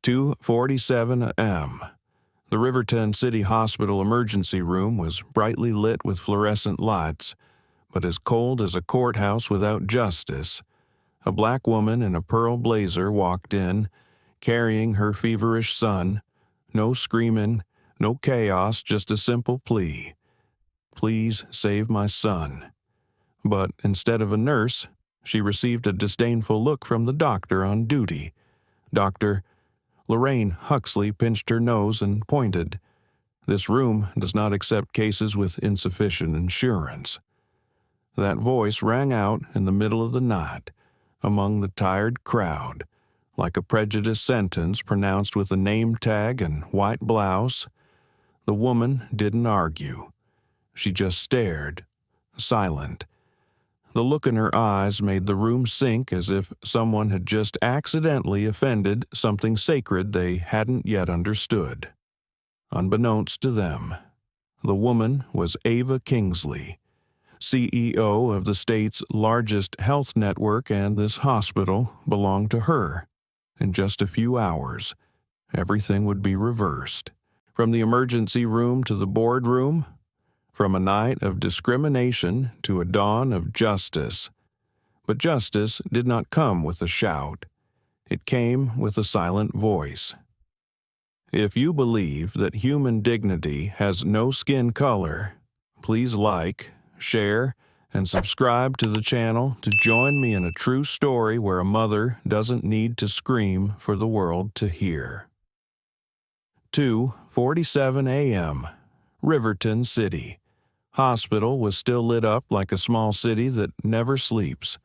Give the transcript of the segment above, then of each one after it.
2:47 a.m. The Riverton City Hospital emergency room was brightly lit with fluorescent lights, but as cold as a courthouse without justice. A black woman in a pearl blazer walked in, carrying her feverish son. No screaming, no chaos, just a simple plea. Please save my son. But instead of a nurse, she received a disdainful look from the doctor on duty. Dr. Lorraine Huxley pinched her nose and pointed. This room does not accept cases with insufficient insurance. That voice rang out in the middle of the night, among the tired crowd, like a prejudice sentence pronounced with a name tag and white blouse. The woman didn't argue. She just stared, silent. The look in her eyes made the room sink as if someone had just accidentally offended something sacred they hadn't yet understood. Unbeknownst to them, the woman was Ava Kingsley, CEO of the state's largest health network, and this hospital belonged to her. In just a few hours, everything would be reversed. From the emergency room to the boardroom, from a night of discrimination to a dawn of justice. But justice did not come with a shout. It came with a silent voice. If you believe that human dignity has no skin color, please like, share, and subscribe to the channel to join me in a true story where a mother doesn't need to scream for the world to hear. 2:47 a.m. Riverton City. Hospital was still lit up like a small city that never sleeps.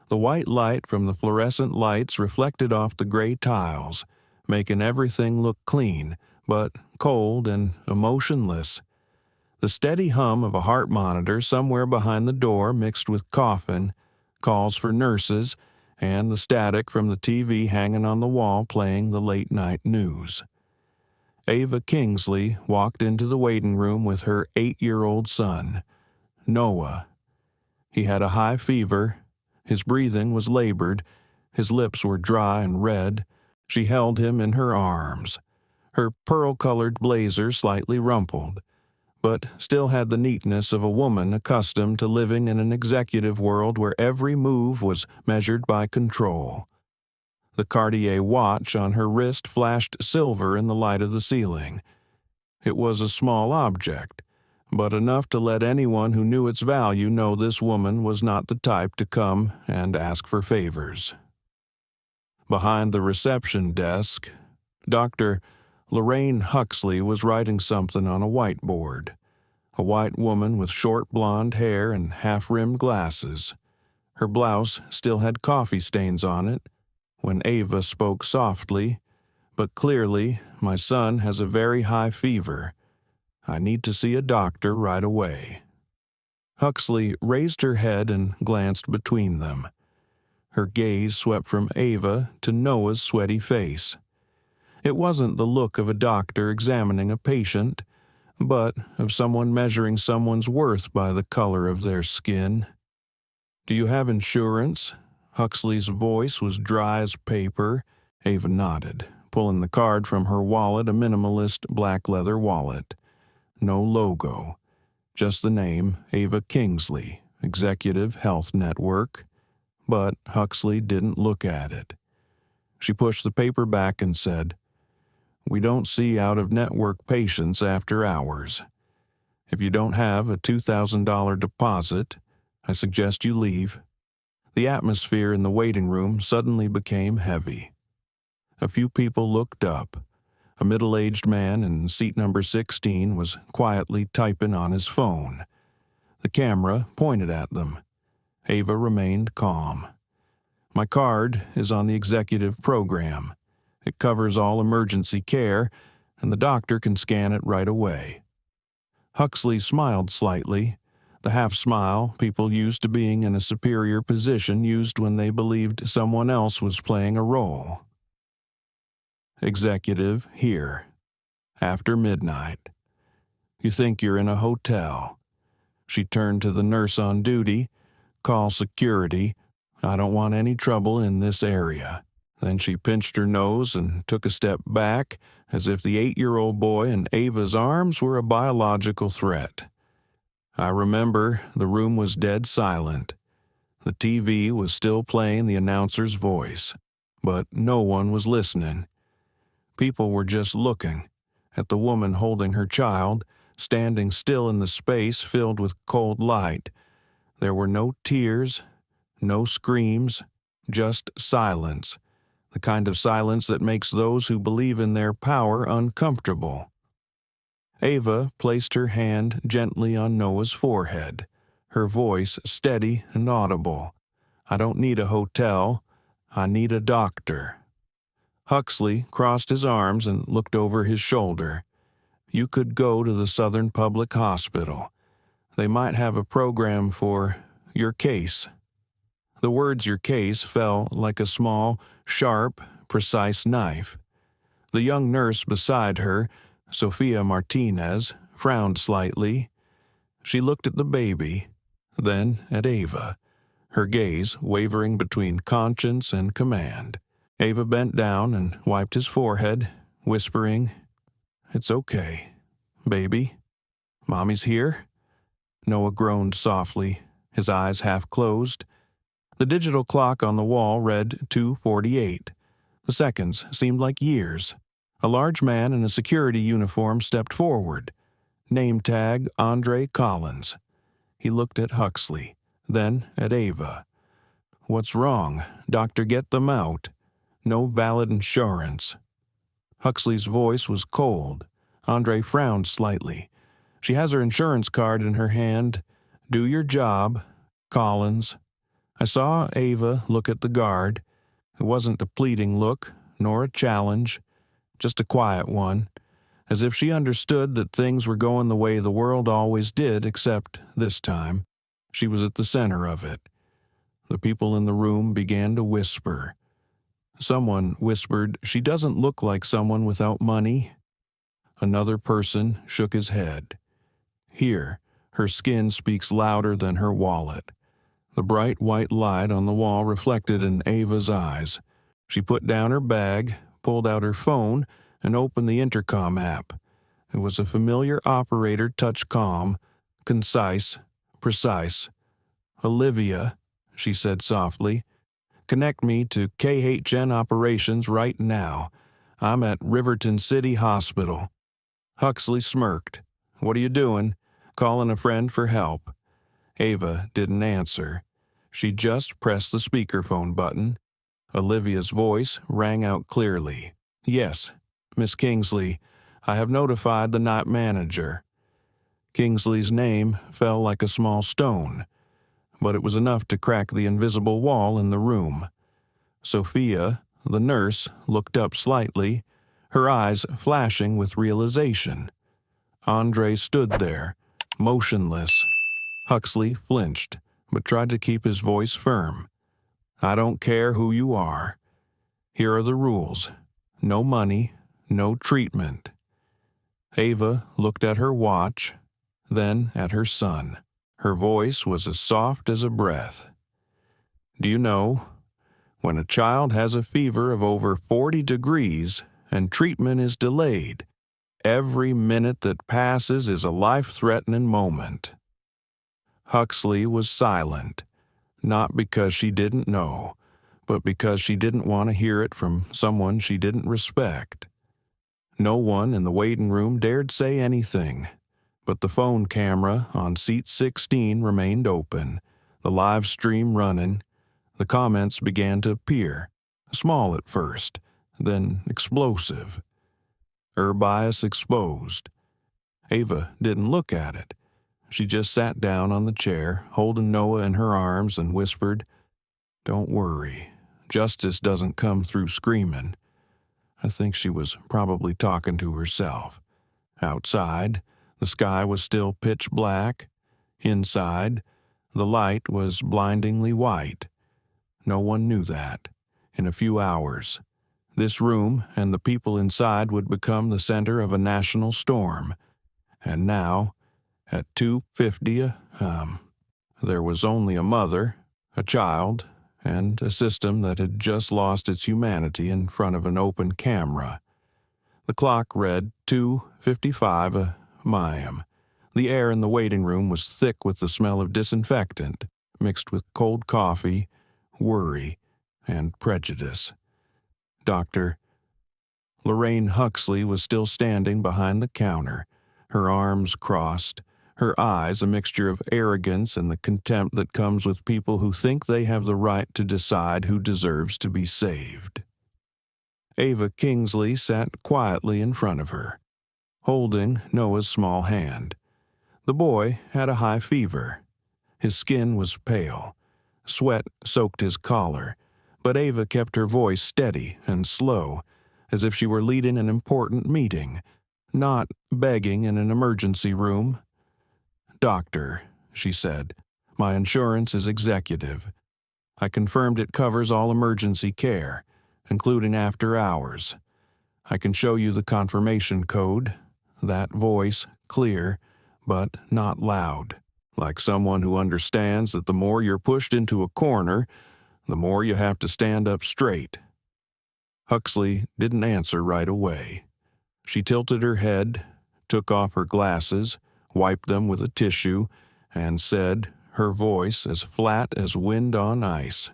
The white light from the fluorescent lights reflected off the gray tiles, making everything look clean, but cold and emotionless. The steady hum of a heart monitor somewhere behind the door mixed with coughing, calls for nurses, and the static from the TV hanging on the wall playing the late-night news. Ava Kingsley walked into the waiting room with her 8-year-old son, Noah. He had a high fever. His breathing was labored. His lips were dry and red. She held him in her arms. Her pearl-colored blazer slightly rumpled, but still had the neatness of a woman accustomed to living in an executive world where every move was measured by control. The Cartier watch on her wrist flashed silver in the light of the ceiling. It was a small object, but enough to let anyone who knew its value know this woman was not the type to come and ask for favors. Behind the reception desk, Dr. Lorraine Huxley was writing something on a whiteboard. A white woman with short blonde hair and half-rimmed glasses. Her blouse still had coffee stains on it. When Ava spoke softly, but clearly, my son has a very high fever. I need to see a doctor right away. Huxley raised her head and glanced between them. Her gaze swept from Ava to Noah's sweaty face. It wasn't the look of a doctor examining a patient, but of someone measuring someone's worth by the color of their skin. "Do you have insurance?" Huxley's voice was dry as paper. Ava nodded, pulling the card from her wallet, a minimalist black leather wallet. No logo, just the name Ava Kingsley, Executive Health Network. But Huxley didn't look at it. She pushed the paper back and said, "We don't see out-of-network patients after hours. If you don't have a $2,000 deposit, I suggest you leave." The atmosphere in the waiting room suddenly became heavy. A few people looked up. A middle-aged man in seat number 16 was quietly typing on his phone. The camera pointed at them. Ava remained calm. "My card is on the executive program. It covers all emergency care, and the doctor can scan it right away." Huxley smiled slightly. The half-smile people used to being in a superior position used when they believed someone else was playing a role. "Executive here. After midnight. You think you're in a hotel." She turned to the nurse on duty. "Call security. I don't want any trouble in this area." Then she pinched her nose and took a step back, as if the 8-year-old boy in Ava's arms were a biological threat. I remember the room was dead silent. The TV was still playing the announcer's voice, but no one was listening. People were just looking at the woman holding her child, standing still in the space filled with cold light. There were no tears, no screams, just silence, the kind of silence that makes those who believe in their power uncomfortable. Ava placed her hand gently on Noah's forehead, her voice steady and audible. "I don't need a hotel. I need a doctor." Huxley crossed his arms and looked over his shoulder. "You could go to the Southern Public Hospital. They might have a program for your case." The words "your case" fell like a small, sharp, precise knife. The young nurse beside her, Sophia Martinez, frowned slightly. She looked at the baby, then at Ava, her gaze wavering between conscience and command. Ava bent down and wiped his forehead, whispering, "It's okay, baby. Mommy's here." Noah groaned softly, his eyes half closed. The digital clock on the wall read 2:48. The seconds seemed like years. A large man in a security uniform stepped forward. Name tag Andre Collins. He looked at Huxley, then at Ava. "What's wrong? Doctor, get them out. No valid insurance." Huxley's voice was cold. Andre frowned slightly. "She has her insurance card in her hand. Do your job, Collins." I saw Ava look at the guard. It wasn't a pleading look, nor a challenge, just a quiet one, as if she understood that things were going the way the world always did, except this time. She was at the center of it. The people in the room began to whisper. Someone whispered, "She doesn't look like someone without money." Another person shook his head. "Here, her skin speaks louder than her wallet." The bright white light on the wall reflected in Ava's eyes. She put down her bag, pulled out her phone, and opened the intercom app. It was a familiar operator touch comm, concise, precise. "Olivia," she said softly, "connect me to KHN operations right now. I'm at Riverton City Hospital." Huxley smirked. "What are you doing?" "Calling a friend for help." Ava didn't answer. She just pressed the speakerphone button. Olivia's voice rang out clearly. "Yes, Miss Kingsley, I have notified the night manager." Kingsley's name fell like a small stone, but it was enough to crack the invisible wall in the room. Sophia, the nurse, looked up slightly, her eyes flashing with realization. Andre stood there, motionless. Huxley flinched, but tried to keep his voice firm. "I don't care who you are. Here are the rules. No money, no treatment." Ava looked at her watch, then at her son. Her voice was as soft as a breath. "Do you know, when a child has a fever of over 40 degrees and treatment is delayed, every minute that passes is a life-threatening moment." Huxley was silent, not because she didn't know, but because she didn't want to hear it from someone she didn't respect. No one in the waiting room dared say anything, but the phone camera on seat 16 remained open, the live stream running. The comments began to appear, small at first, then explosive. Bias exposed. Ava didn't look at it. She just sat down on the chair, holding Noah in her arms, and whispered, "Don't worry. Justice doesn't come through screaming." I think she was probably talking to herself. Outside, the sky was still pitch black. Inside, the light was blindingly white. No one knew that. In a few hours, this room and the people inside would become the center of a national storm. And now, at 2:50 there was only a mother, a child, and a system that had just lost its humanity in front of an open camera. The clock read 2:55 a.m. The air in the waiting room was thick with the smell of disinfectant, mixed with cold coffee, worry, and prejudice. Dr. Lorraine Huxley was still standing behind the counter, her arms crossed, her eyes a mixture of arrogance and the contempt that comes with people who think they have the right to decide who deserves to be saved. Ava Kingsley sat quietly in front of her, holding Noah's small hand. The boy had a high fever. His skin was pale. Sweat soaked his collar, but Ava kept her voice steady and slow, as if she were leading an important meeting, not begging in an emergency room. "Doctor," she said, "my insurance is executive. I confirmed it covers all emergency care, including after hours. I can show you the confirmation code." That voice, clear, but not loud, like someone who understands that the more you're pushed into a corner, the more you have to stand up straight. Huxley didn't answer right away. She tilted her head, took off her glasses, wiped them with a tissue, and said, her voice as flat as wind on ice,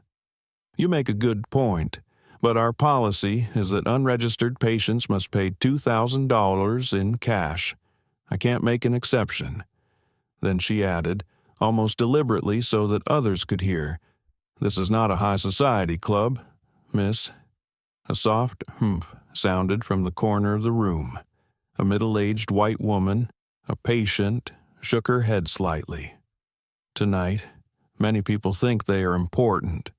"You make a good point, but our policy is that unregistered patients must pay $2,000 in cash. I can't make an exception." Then she added, almost deliberately so that others could hear, "This is not a high society club, miss." A soft humph sounded from the corner of the room. A middle-aged white woman, a patient, shook her head slightly. "Tonight, many people think they are important."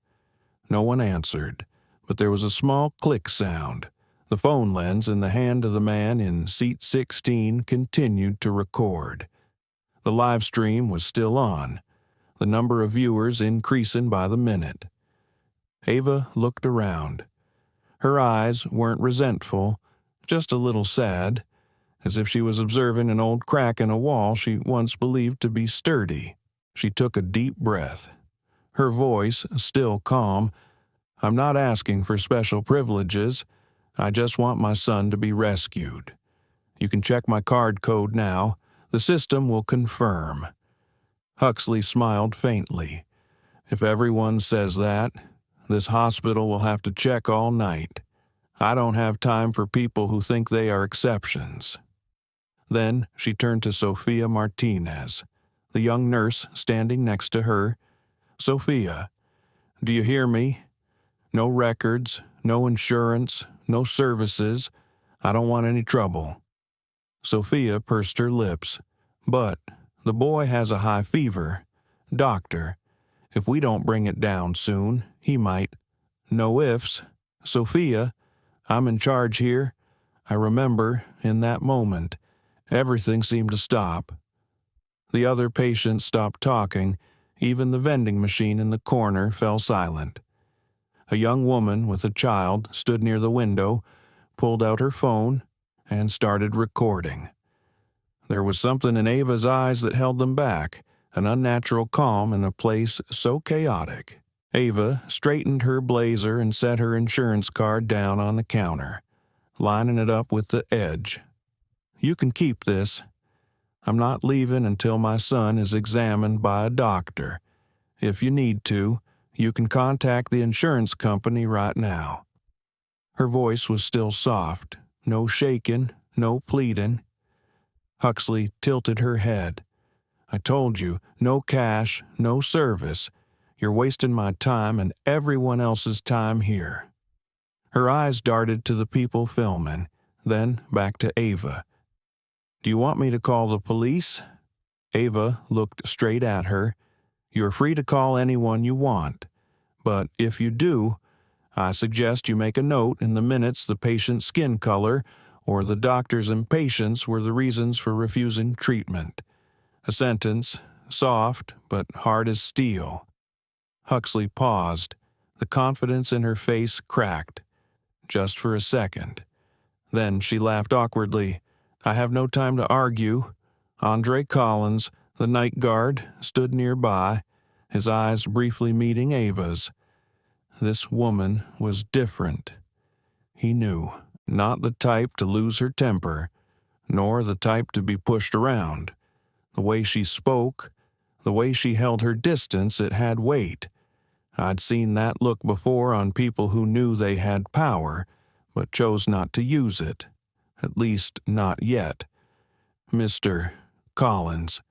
No one answered, but there was a small click sound. The phone lens in the hand of the man in seat 16 continued to record. The live stream was still on, the number of viewers increasing by the minute. Ava looked around. Her eyes weren't resentful, just a little sad, as if she was observing an old crack in a wall she once believed to be sturdy. She took a deep breath. Her voice, still calm, "I'm not asking for special privileges. I just want my son to be rescued. You can check my card code now. The system will confirm." Huxley smiled faintly. "If everyone says that, this hospital will have to check all night. I don't have time for people who think they are exceptions." Then she turned to Sophia Martinez, the young nurse standing next to her. "Sophia, do you hear me? No records, no insurance, no services. I don't want any trouble." Sophia pursed her lips. "But the boy has a high fever. Doctor, if we don't bring it down soon, he might—" "No ifs. Sophia, I'm in charge here." I remember, in that moment, everything seemed to stop. The other patients stopped talking. Even the vending machine in the corner fell silent. A young woman with a child stood near the window, pulled out her phone, and started recording. There was something in Ava's eyes that held them back, an unnatural calm in a place so chaotic. Ava straightened her blazer and set her insurance card down on the counter, lining it up with the edge. "You can keep this. I'm not leaving until my son is examined by a doctor. If you need to, you can contact the insurance company right now." Her voice was still soft, no shaking, no pleading. Huxley tilted her head. "I told you, no cash, no service. You're wasting my time and everyone else's time here." Her eyes darted to the people filming, then back to Ava. "Do you want me to call the police?" Ava looked straight at her. "You're free to call anyone you want. But if you do, I suggest you make a note in the minutes the patient's skin color or the doctor's impatience were the reasons for refusing treatment. A sentence, soft but hard as steel." Huxley paused. The confidence in her face cracked, just for a second. Then she laughed awkwardly. "I have no time to argue." Andre Collins, the night guard, stood nearby, his eyes briefly meeting Ava's. This woman was different. He knew, not the type to lose her temper, nor the type to be pushed around. The way she spoke, the way she held her distance, it had weight. I'd seen that look before on people who knew they had power, but chose not to use it. At least, not yet. "Mr. Collins."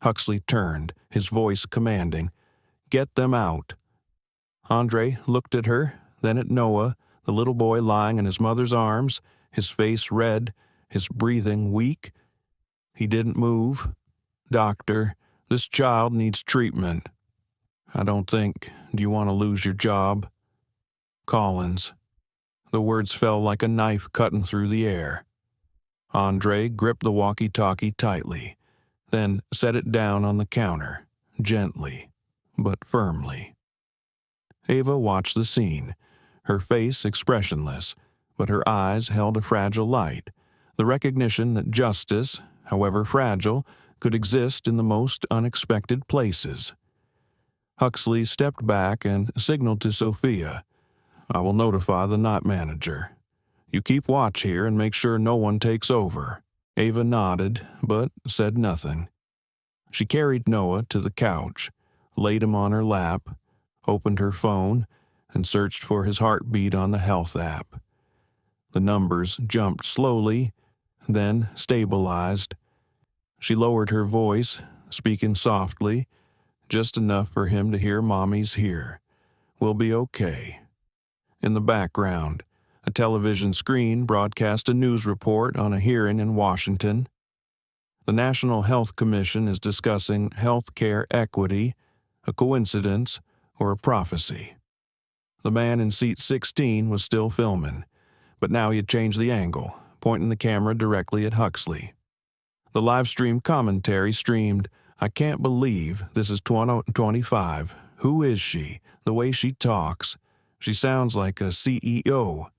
Huxley turned, his voice commanding. "Get them out." Andre looked at her, then at Noah, the little boy lying in his mother's arms, his face red, his breathing weak. He didn't move. "Doctor, this child needs treatment." "I don't think. Do you want to lose your job?" "Collins." The words fell like a knife cutting through the air. Andre gripped the walkie-talkie tightly, then set it down on the counter, gently, but firmly. Ava watched the scene, her face expressionless, but her eyes held a fragile light, the recognition that justice, however fragile, could exist in the most unexpected places. Huxley stepped back and signaled to Sophia. "I will notify the night manager. You keep watch here and make sure no one takes over." Ava nodded, but said nothing. She carried Noah to the couch, laid him on her lap, opened her phone, and searched for his heartbeat on the health app. The numbers jumped slowly, then stabilized. She lowered her voice, speaking softly, just enough for him to hear Mommy's here. "We'll be okay." In the background, a television screen broadcast a news report on a hearing in Washington. The National Health Commission is discussing health care equity, a coincidence, or a prophecy. The man in seat 16 was still filming, but now he had changed the angle, pointing the camera directly at Huxley. The livestream commentary streamed, "I can't believe this is 2025. Who is she? The way she talks. She sounds like a CEO.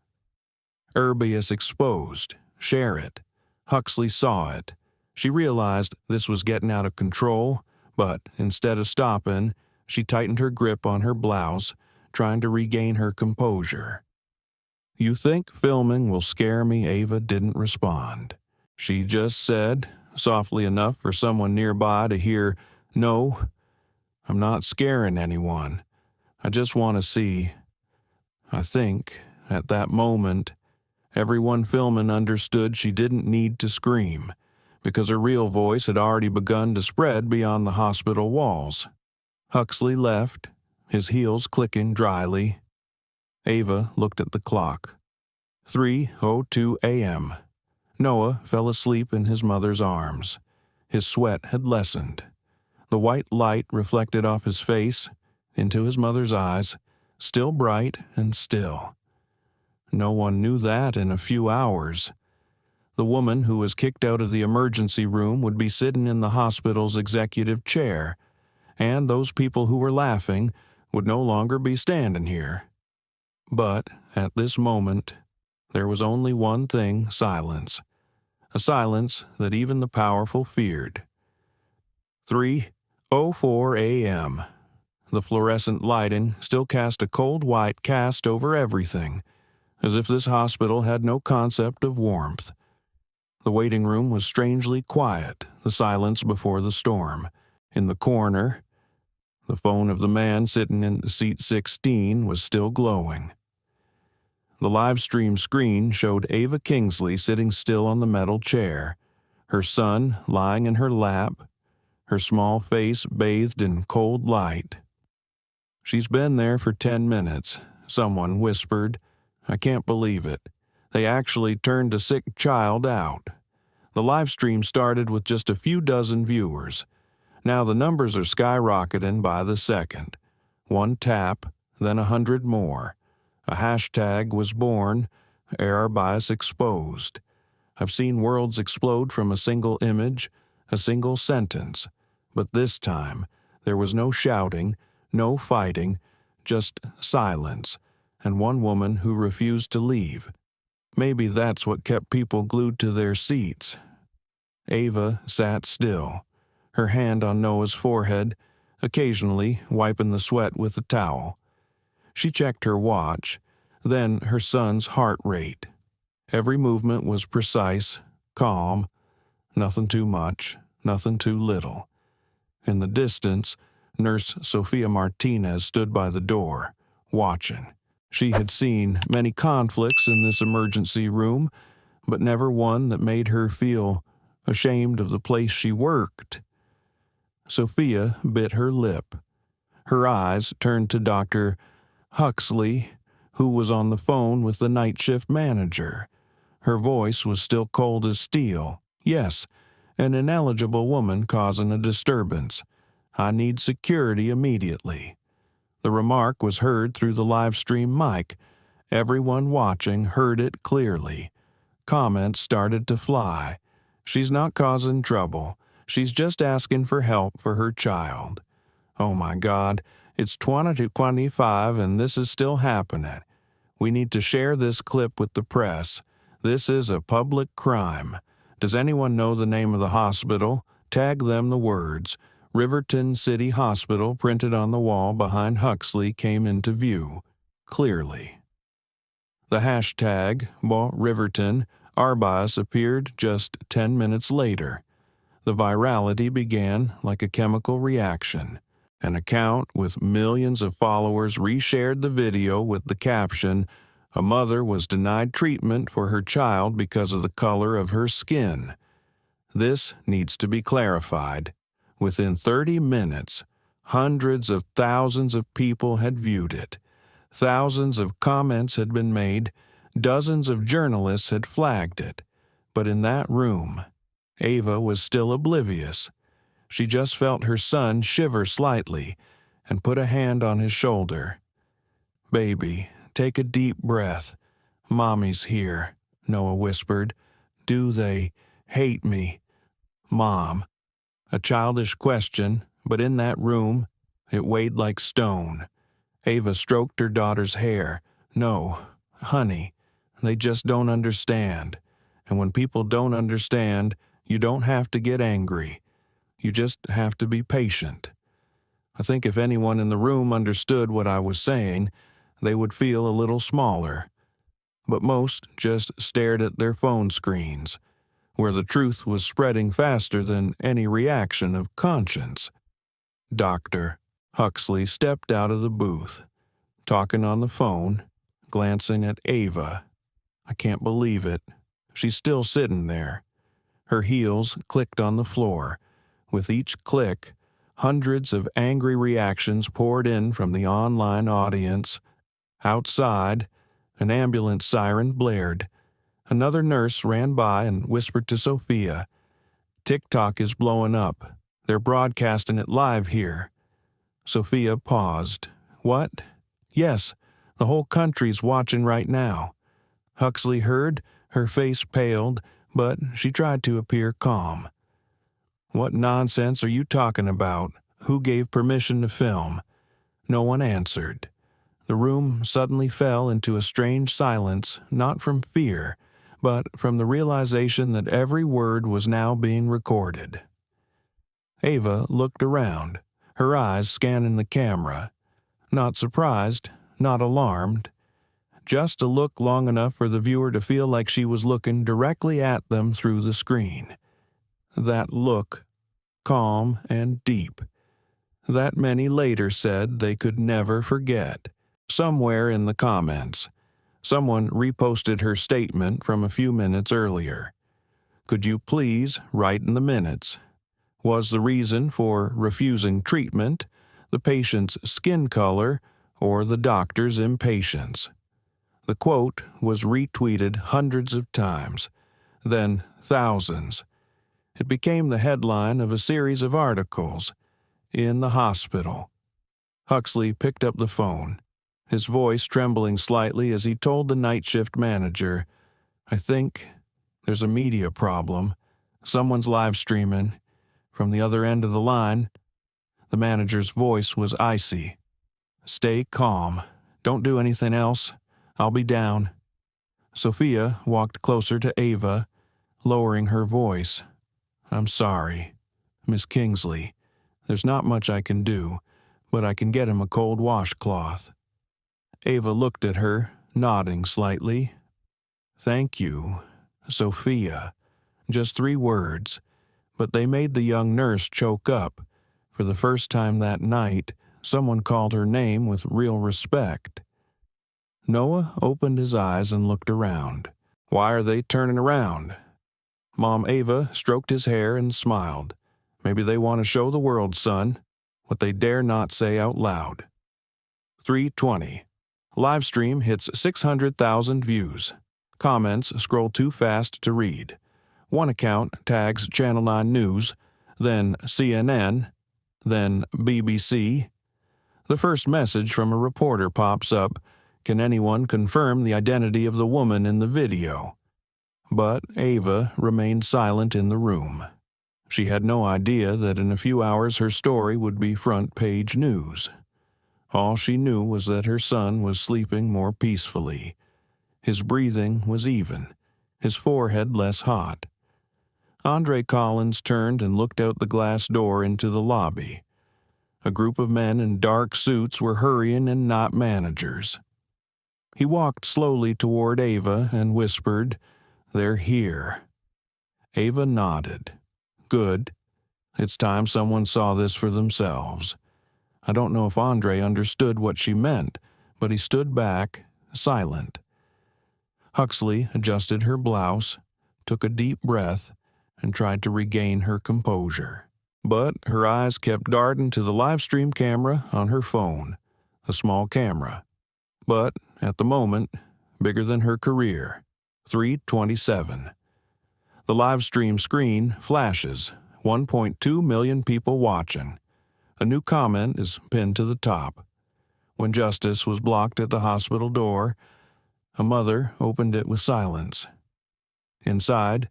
Urbius exposed. Share it." Huxley saw it. She realized this was getting out of control, but instead of stopping, she tightened her grip on her blouse, trying to regain her composure. "You think filming will scare me?" Ava didn't respond. She just said, softly enough for someone nearby to hear, "No, I'm not scaring anyone. I just want to see." I think, at that moment, everyone filming understood she didn't need to scream, because her real voice had already begun to spread beyond the hospital walls. Huxley left, his heels clicking dryly. Ava looked at the clock. 3:02 a.m. Noah fell asleep in his mother's arms. His sweat had lessened. The white light reflected off his face, into his mother's eyes, still bright and still. No one knew that in a few hours. The woman who was kicked out of the emergency room would be sitting in the hospital's executive chair, and those people who were laughing would no longer be standing here. But at this moment, there was only one thing: silence. A silence that even the powerful feared. 3:04 a.m. The fluorescent lighting still cast a cold white cast over everything, as if this hospital had no concept of warmth. The waiting room was strangely quiet, the silence before the storm. In the corner, the phone of the man sitting in seat 16 was still glowing. The live-stream screen showed Ava Kingsley sitting still on the metal chair, her son lying in her lap, her small face bathed in cold light. "She's been there for 10 minutes, someone whispered. "I can't believe it. They actually turned a sick child out." The live stream started with just a few dozen viewers. Now the numbers are skyrocketing by the second. One tap, then 100 more. A hashtag was born, error bias exposed. I've seen worlds explode from a single image, a single sentence. But this time, there was no shouting, no fighting, just silence, and one woman who refused to leave. Maybe that's what kept people glued to their seats. Ava sat still, her hand on Noah's forehead, occasionally wiping the sweat with a towel. She checked her watch, then her son's heart rate. Every movement was precise, calm, nothing too much, nothing too little. In the distance, Nurse Sofia Martinez stood by the door, watching. She had seen many conflicts in this emergency room, but never one that made her feel ashamed of the place she worked. Sophia bit her lip. Her eyes turned to Dr. Huxley, who was on the phone with the night shift manager. Her voice was still cold as steel. Yes, an ineligible woman causing a disturbance. I need security immediately. The remark was heard through the livestream mic. Everyone watching heard it clearly. Comments started to fly. She's not causing trouble. She's just asking for help for her child. Oh my God, it's 2025 and this is still happening. We need to share this clip with the press. This is a public crime. Does anyone know the name of the hospital? Tag them the words. Riverton City Hospital printed on the wall behind Huxley came into view, clearly. The hashtag, Riverton, Arbas appeared just 10 minutes later. The virality began like a chemical reaction. An account with millions of followers reshared the video with the caption, "A mother was denied treatment for her child because of the color of her skin." This needs to be clarified. Within 30 minutes, hundreds of thousands of people had viewed it. Thousands of comments had been made. Dozens of journalists had flagged it. But in that room, Ava was still oblivious. She just felt her son shiver slightly and put a hand on his shoulder. "Baby, take a deep breath. Mommy's here," Noah whispered. "Do they hate me?" "Mom." A childish question, but in that room, it weighed like stone. Ava stroked her daughter's hair. "No, honey, they just don't understand. And when people don't understand, you don't have to get angry. You just have to be patient." I think if anyone in the room understood what I was saying, they would feel a little smaller. But most just stared at their phone screens, where the truth was spreading faster than any reaction of conscience. Dr. Huxley stepped out of the booth, talking on the phone, glancing at Ava. I can't believe it. She's still sitting there. Her heels clicked on the floor. With each click, hundreds of angry reactions poured in from the online audience. Outside, an ambulance siren blared. Another nurse ran by and whispered to Sophia, "TikTok is blowing up. They're broadcasting it live here." Sophia paused. "What?" "Yes, the whole country's watching right now." Huxley heard, her face paled, but she tried to appear calm. "What nonsense are you talking about? Who gave permission to film?" No one answered. The room suddenly fell into a strange silence, not from fear, but from the realization that every word was now being recorded. Ava looked around, her eyes scanning the camera. Not surprised, not alarmed. Just a look long enough for the viewer to feel like she was looking directly at them through the screen. That look, calm and deep, that many later said they could never forget. Somewhere in the comments, someone reposted her statement from a few minutes earlier. "Could you please write in the minutes? Was the reason for refusing treatment the patient's skin color or the doctor's impatience?" The quote was retweeted hundreds of times, then thousands. It became the headline of a series of articles. In the hospital. Huxley picked up the phone, his voice trembling slightly as he told the night shift manager, "I think there's a media problem. Someone's live streaming." From the other end of the line, the manager's voice was icy. "Stay calm. Don't do anything else. I'll be down." Sophia walked closer to Ava, lowering her voice. "I'm sorry, Miss Kingsley. There's not much I can do, but I can get him a cold washcloth." Ava looked at her, nodding slightly. "Thank you, Sophia." Just 3 words, but they made the young nurse choke up. For the first time that night, someone called her name with real respect. Noah opened his eyes and looked around. "Why are they turning around?" Mom Ava stroked his hair and smiled. "Maybe they want to show the world, son, what they dare not say out loud." 3:20. Livestream hits 600,000 views. Comments scroll too fast to read. One account tags Channel 9 News, then CNN, then BBC. The first message from a reporter pops up. Can anyone confirm the identity of the woman in the video? But Ava remained silent in the room. She had no idea that in a few hours her story would be front-page news. All she knew was that her son was sleeping more peacefully. His breathing was even, his forehead less hot. Andre Collins turned and looked out the glass door into the lobby. A group of men in dark suits were hurrying and not managers. He walked slowly toward Ava and whispered, "They're here." Ava nodded. "Good. It's time someone saw this for themselves." I don't know if Andre understood what she meant, but he stood back, silent. Huxley adjusted her blouse, took a deep breath, and tried to regain her composure. But her eyes kept darting to the livestream camera on her phone, a small camera. But, at the moment, bigger than her career. 3:27. The livestream screen flashes, 1.2 million people watching. A new comment is pinned to the top. When justice was blocked at the hospital door, a mother opened it with silence. Inside,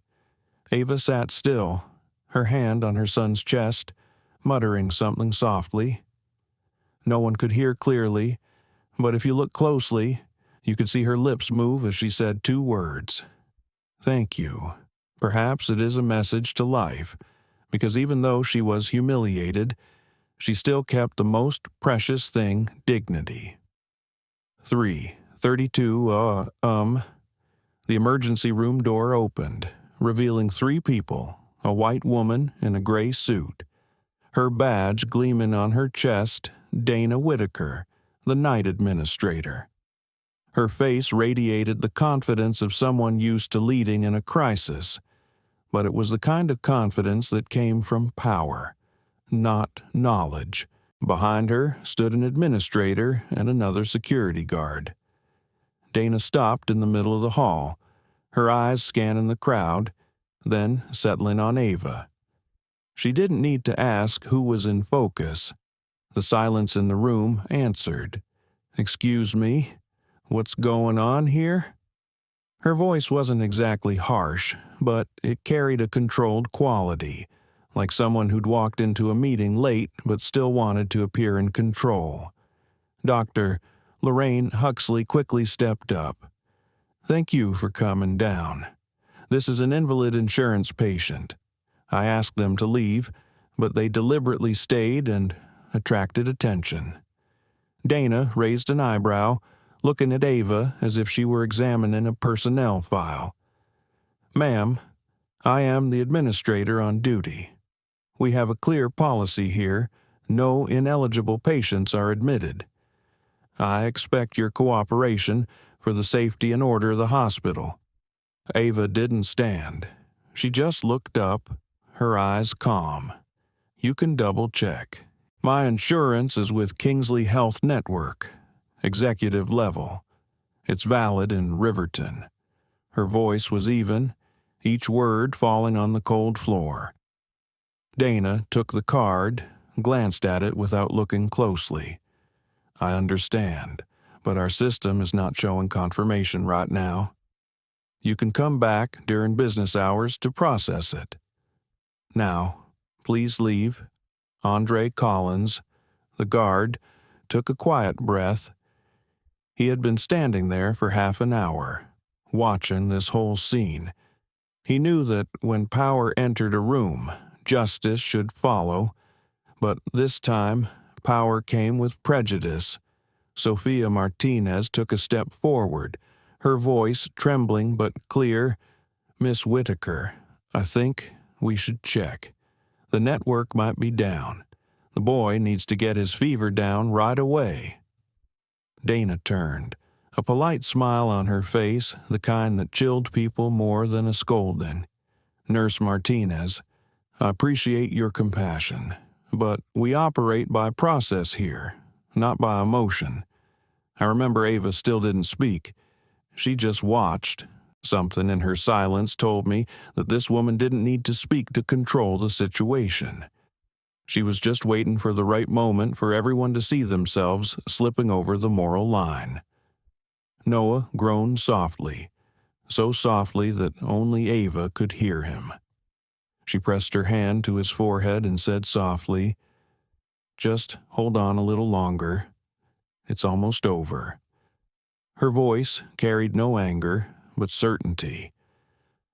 Ava sat still, her hand on her son's chest, muttering something softly. No one could hear clearly, but if you looked closely, you could see her lips move as she said 2 words. "Thank you." Perhaps it is a message to life, because even though she was humiliated, she still kept the most precious thing, dignity. 3:32. The emergency room door opened, revealing 3 people, a white woman in a gray suit. Her badge gleaming on her chest, Dana Whitaker, the night administrator. Her face radiated the confidence of someone used to leading in a crisis, but it was the kind of confidence that came from power, not knowledge. Behind her stood an administrator and another security guard. Dana stopped in the middle of the hall, her eyes scanning the crowd, then settling on Ava. She didn't need to ask who was in focus. The silence in the room answered. "Excuse me, what's going on here?" Her voice wasn't exactly harsh, but it carried a controlled quality, like someone who'd walked into a meeting late but still wanted to appear in control. Dr. Lorraine Huxley quickly stepped up. "Thank you for coming down. This is an invalid insurance patient. I asked them to leave, but they deliberately stayed and attracted attention." Dana raised an eyebrow, looking at Ava as if she were examining a personnel file. "Ma'am, I am the administrator on duty. We have a clear policy here. No ineligible patients are admitted. I expect your cooperation for the safety and order of the hospital." Ava didn't stand. She just looked up, her eyes calm. "You can double-check. My insurance is with Kingsley Health Network, executive level. It's valid in Riverton." Her voice was even, each word falling on the cold floor. Dana took the card, glanced at it without looking closely. "I understand, but our system is not showing confirmation right now. You can come back during business hours to process it. Now, please leave." Andre Collins, the guard, took a quiet breath. He had been standing there for half an hour, watching this whole scene. He knew that when power entered a room, justice should follow, but this time power came with prejudice, Sophia Martinez took a step forward, her voice trembling but clear. "Miss Whitaker, I think we should check. The network might be down. The boy needs to get his fever down right away." Dana turned, a polite smile on her face, the kind that chilled people more than a scolding. "Nurse Martinez, I appreciate your compassion, but we operate by process here, not by emotion." I remember Ava still didn't speak. She just watched. Something in her silence told me that this woman didn't need to speak to control the situation. She was just waiting for the right moment for everyone to see themselves slipping over the moral line. Noah groaned softly, so softly that only Ava could hear him. She pressed her hand to his forehead and said softly, "Just hold on a little longer. It's almost over." Her voice carried no anger, but certainty,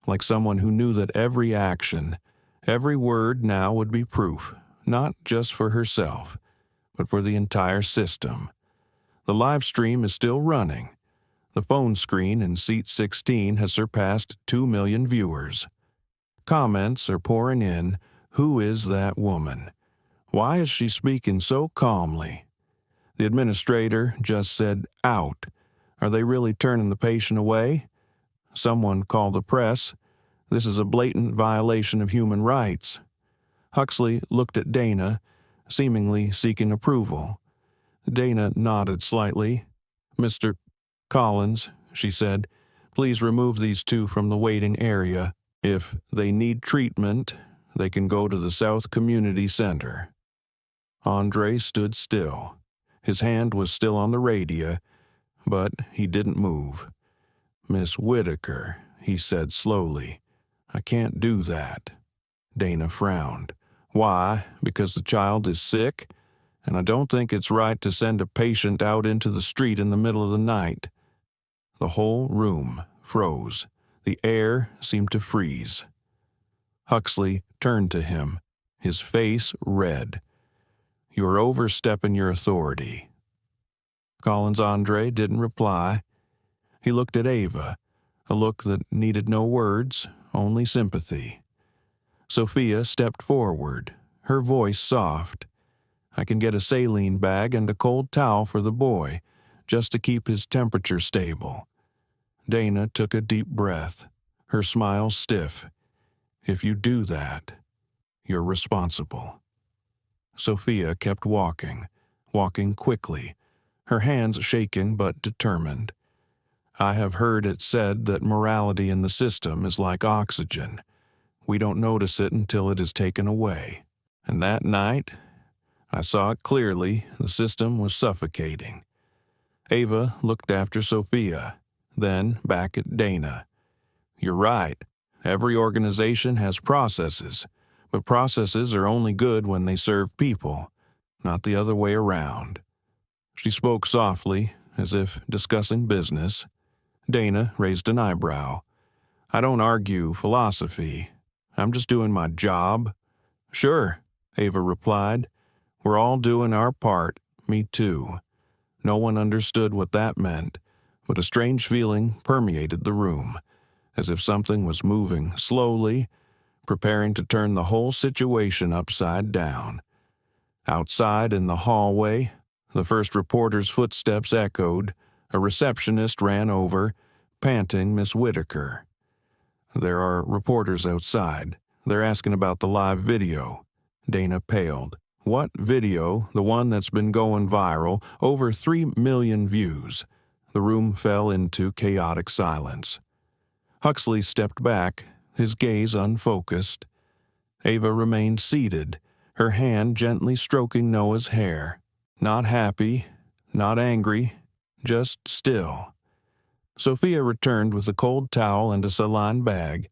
like someone who knew that every action, every word now would be proof, not just for herself, but for the entire system. The live stream is still running. The phone screen in seat 16 has surpassed 2 million viewers. Comments are pouring in. Who is that woman? Why is she speaking so calmly? The administrator just said, "Out." Are they really turning the patient away? Someone called the press. This is a blatant violation of human rights. Huxley looked at Dana, seemingly seeking approval. Dana nodded slightly. "Mr. Collins," she said, "please remove these two from the waiting area. If they need treatment, they can go to the South Community Center." Andre stood still. His hand was still on the radio, but he didn't move. "Miss Whitaker," he said slowly, "I can't do that." Dana frowned. "Why? Because the child is sick? And I don't think it's right to send a patient out into the street in the middle of the night." The whole room froze. The air seemed to freeze. Huxley turned to him, his face red. "You're overstepping your authority." Collins Andre didn't reply. He looked at Ava, a look that needed no words, only sympathy. Sophia stepped forward, her voice soft. "I can get a saline bag and a cold towel for the boy, just to keep his temperature stable." Dana took a deep breath, her smile stiff. "If you do that, you're responsible." Sophia kept walking quickly, her hands shaking but determined. "I have heard it said that morality in the system is like oxygen. We don't notice it until it is taken away. And that night, I saw it clearly, the system was suffocating." Ava looked after Sophia, then back at Dana. "You're right. Every organization has processes, but processes are only good when they serve people, not the other way around." She spoke softly, as if discussing business. Dana raised an eyebrow. "I don't argue philosophy. I'm just doing my job." "Sure," Ava replied. "We're all doing our part. Me too." No one understood what that meant, but a strange feeling permeated the room, as if something was moving slowly, preparing to turn the whole situation upside down. Outside in the hallway, the first reporter's footsteps echoed. A receptionist ran over, panting Miss Whitaker. "There are reporters outside. They're asking about the live video." Dana paled. "What video? The one that's been going viral, over 3 million views." The room fell into chaotic silence. Huxley stepped back, his gaze unfocused. Ava remained seated, her hand gently stroking Noah's hair. Not happy, not angry, just still. Sophia returned with a cold towel and a saline bag.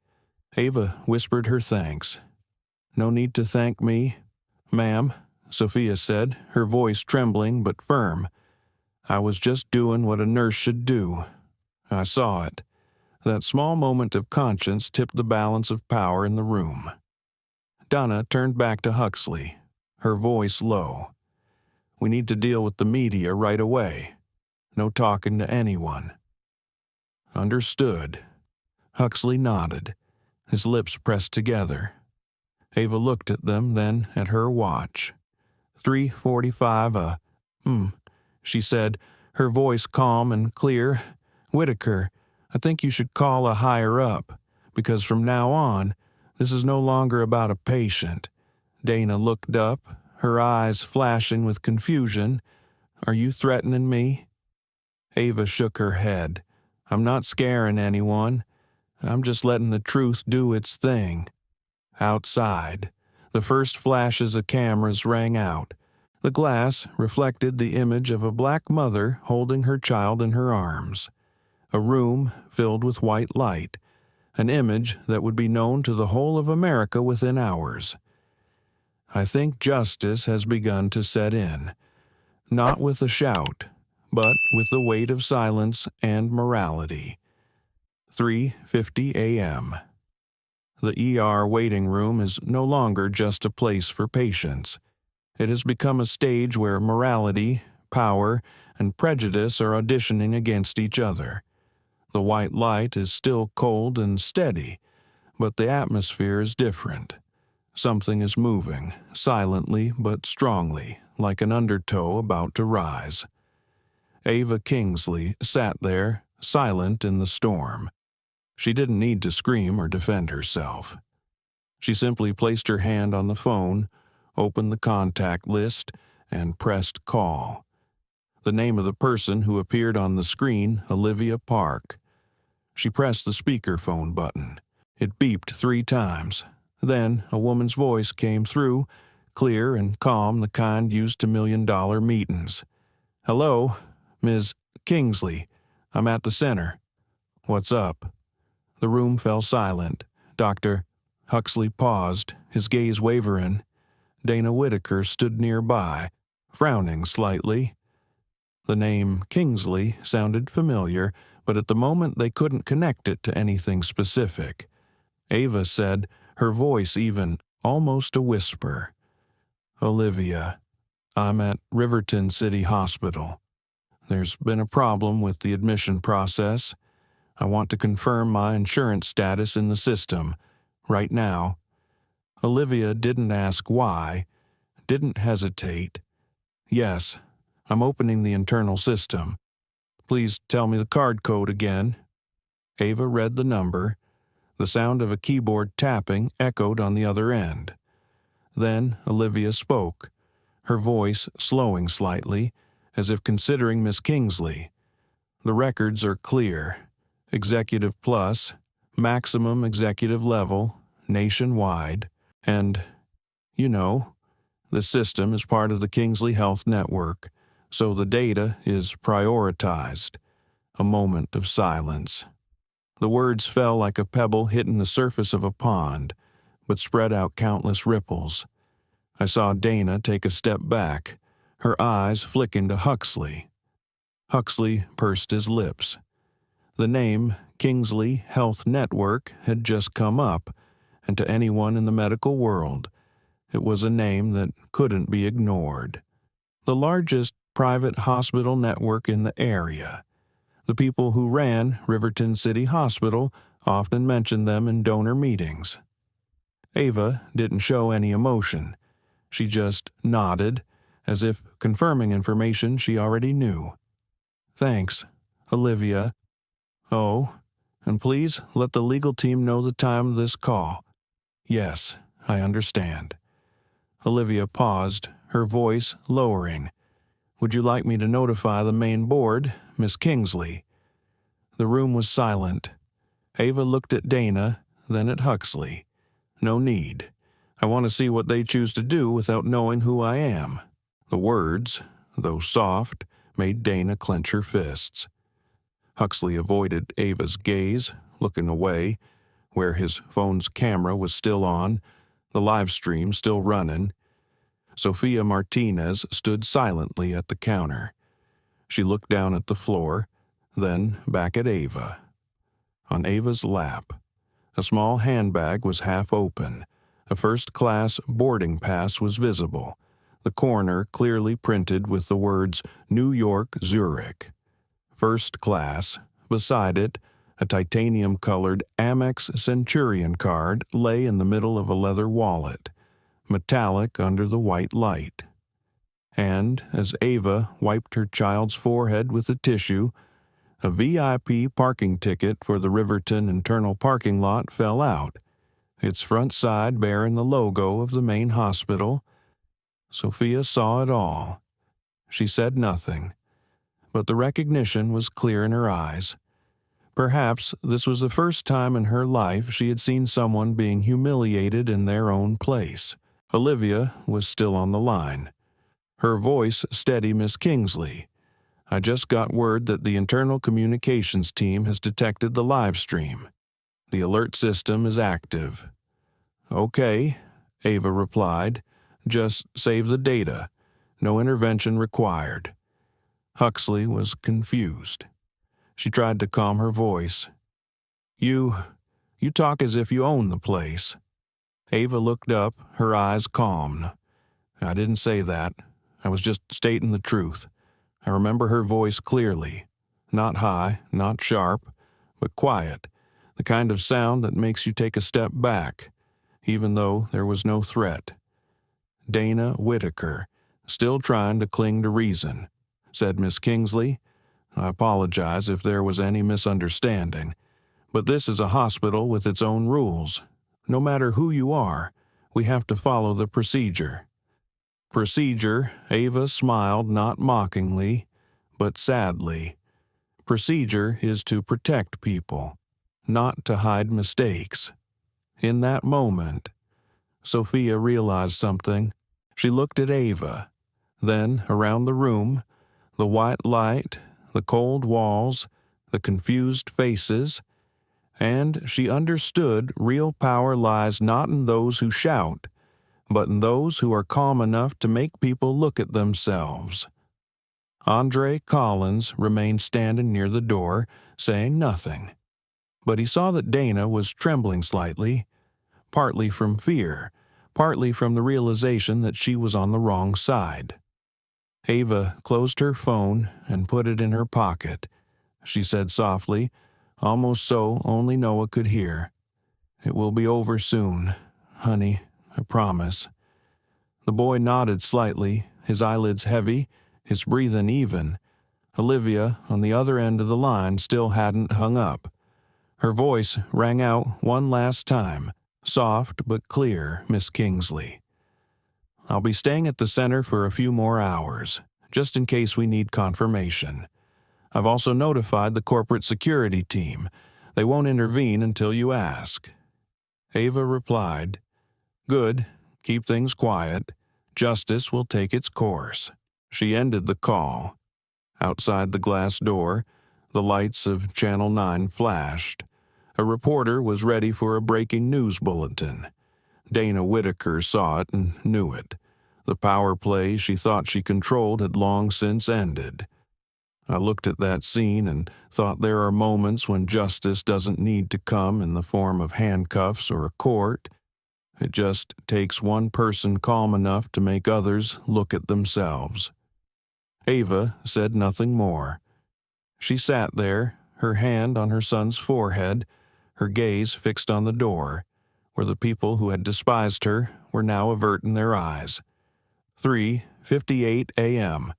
Ava whispered her thanks. "No need to thank me, ma'am," Sophia said, her voice trembling but firm. "I was just doing what a nurse should do. I saw it." That small moment of conscience tipped the balance of power in the room. Donna turned back to Huxley, her voice low. "We need to deal with the media right away. No talking to anyone. Understood. Huxley nodded, his lips pressed together. Ava looked at them, then at her watch. 3:45, she said, her voice calm and clear. Whitaker, I think you should call a higher up, because from now on, this is no longer about a patient. Dana looked up, her eyes flashing with confusion. Are you threatening me? Ava shook her head. I'm not scaring anyone. I'm just letting the truth do its thing. Outside, the first flashes of cameras rang out. The glass reflected the image of a black mother holding her child in her arms. A room filled with white light, an image that would be known to the whole of America within hours. I think justice has begun to set in, not with a shout, but with the weight of silence and morality. 3:50 a.m. The ER waiting room is no longer just a place for patients. It has become a stage where morality, power, and prejudice are auditioning against each other. The white light is still cold and steady, but the atmosphere is different. Something is moving, silently but strongly, like an undertow about to rise. Ava Kingsley sat there, silent in the storm. She didn't need to scream or defend herself. She simply placed her hand on the phone, opened the contact list, and pressed call. The name of the person who appeared on the screen, Olivia Park. She pressed the speakerphone button. It beeped 3 times. Then a woman's voice came through, clear and calm, the kind used to million-dollar meetings. Hello, Ms. Kingsley. I'm at the center. What's up? The room fell silent. Dr. Huxley paused, his gaze wavering. Dana Whitaker stood nearby, frowning slightly. The name Kingsley sounded familiar, but at the moment they couldn't connect it to anything specific. Ava said, her voice even almost a whisper. Olivia, I'm at Riverton City Hospital. There's been a problem with the admission process. I want to confirm my insurance status in the system, right now. Olivia didn't ask why, didn't hesitate. Yes, I'm opening the internal system. Please tell me the card code again. Ava read the number. The sound of a keyboard tapping echoed on the other end. Then Olivia spoke, her voice slowing slightly, as if considering Miss Kingsley. The records are clear. Executive Plus, maximum executive level, nationwide, and, the system is part of the Kingsley Health Network, so the data is prioritized. A moment of silence. The words fell like a pebble hitting the surface of a pond, but spread out countless ripples. I saw Dana take a step back, her eyes flicking to Huxley. Huxley pursed his lips. The name Kingsley Health Network had just come up, and to anyone in the medical world, it was a name that couldn't be ignored. The largest private hospital network in the area. The people who ran Riverton City Hospital often mentioned them in donor meetings. Ava didn't show any emotion. She just nodded, as if confirming information she already knew. Thanks, Olivia. Oh, and please let the legal team know the time of this call. Yes, I understand. Olivia paused, her voice lowering. Would you like me to notify the main board, Miss Kingsley? The room was silent. Ava looked at Dana, then at Huxley. No need. I want to see what they choose to do without knowing who I am. The words, though soft, made Dana clench her fists. Huxley avoided Ava's gaze, looking away, where his phone's camera was still on, the live stream still running. Sophia Martinez stood silently at the counter. She looked down at the floor, then back at Ava. On Ava's lap, a small handbag was half open. A first-class boarding pass was visible, the corner clearly printed with the words New York, Zurich. first class. Beside it, a titanium-colored Amex Centurion card lay in the middle of a leather wallet, metallic under the white light. And as Ava wiped her child's forehead with a tissue, a VIP parking ticket for the Riverton internal parking lot fell out, its front side bearing the logo of the main hospital. Sophia saw it all. She said nothing, but the recognition was clear in her eyes. Perhaps this was the first time in her life she had seen someone being humiliated in their own place. Olivia was still on the line. Her voice steady. "Miss Kingsley, I just got word that the internal communications team has detected the live stream. The alert system is active." "Okay," Ava replied. "Just save the data. No intervention required." Huxley was confused. She tried to calm her voice. You talk as if you own the place." Ava looked up, her eyes calm. "I didn't say that. I was just stating the truth." I remember her voice clearly. Not high, not sharp, but quiet, the kind of sound that makes you take a step back, even though there was no threat. "Dana Whitaker, still trying to cling to reason," said Miss Kingsley. "I apologize if there was any misunderstanding, but this is a hospital with its own rules. No matter who you are, we have to follow the procedure." Procedure, Ava smiled not mockingly, but sadly. Procedure is to protect people, not to hide mistakes. In that moment, Sophia realized something. She looked at Ava, then around the room, the white light, the cold walls, the confused faces, and she understood real power lies not in those who shout, but in those who are calm enough to make people look at themselves. Andre Collins remained standing near the door, saying nothing. But he saw that Dana was trembling slightly, partly from fear, partly from the realization that she was on the wrong side. Ava closed her phone and put it in her pocket. She said softly, almost so only Noah could hear, "It will be over soon, honey, I promise." The boy nodded slightly, his eyelids heavy, his breathing even. Olivia, on the other end of the line, still hadn't hung up. Her voice rang out one last time, soft but clear. "Miss Kingsley, I'll be staying at the center for a few more hours, just in case we need confirmation. I've also notified the corporate security team. They won't intervene until you ask." Ava replied, "Good, keep things quiet. Justice will take its course." She ended the call. Outside the glass door, the lights of Channel 9 flashed. A reporter was ready for a breaking news bulletin. Dana Whitaker saw it and knew it. The power play she thought she controlled had long since ended. I looked at that scene and thought there are moments when justice doesn't need to come in the form of handcuffs or a court. It just takes one person calm enough to make others look at themselves. Ava said nothing more. She sat there, her hand on her son's forehead, her gaze fixed on the door, where the people who had despised her were now averting their eyes. 3:58 a.m.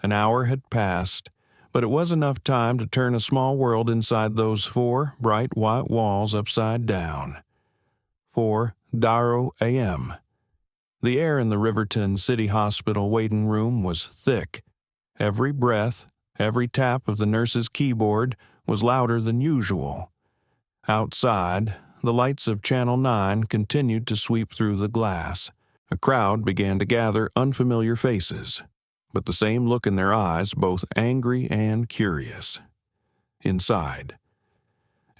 An hour had passed, but it was enough time to turn a small world inside those 4 bright white walls upside down. 4:00 a.m. The air in the Riverton City Hospital waiting room was thick. Every breath, every tap of the nurse's keyboard was louder than usual. Outside, the lights of Channel 9 continued to sweep through the glass. A crowd began to gather unfamiliar faces, but the same look in their eyes, both angry and curious. Inside,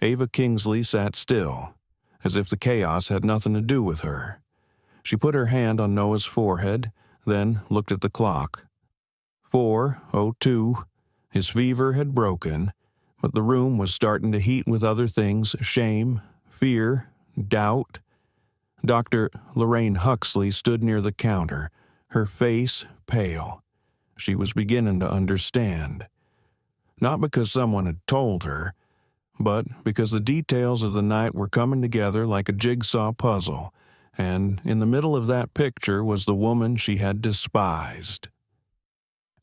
Ava Kingsley sat still, as if the chaos had nothing to do with her. She put her hand on Noah's forehead, then looked at the clock. 4:02. His fever had broken, but the room was starting to heat with other things: shame, fear, doubt. Dr. Lorraine Huxley stood near the counter, her face pale. She was beginning to understand. Not because someone had told her, but because the details of the night were coming together like a jigsaw puzzle, and in the middle of that picture was the woman she had despised.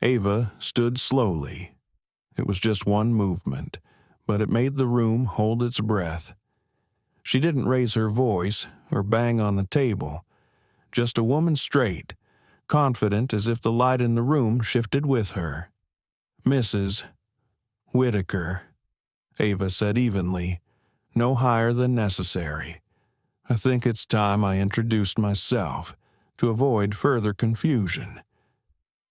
Ava stood slowly. It was just one movement, but it made the room hold its breath. She didn't raise her voice or bang on the table, just a woman straight, confident as if the light in the room shifted with her. "Mrs. Whitaker," Ava said evenly, no higher than necessary. "I think it's time I introduced myself, to avoid further confusion."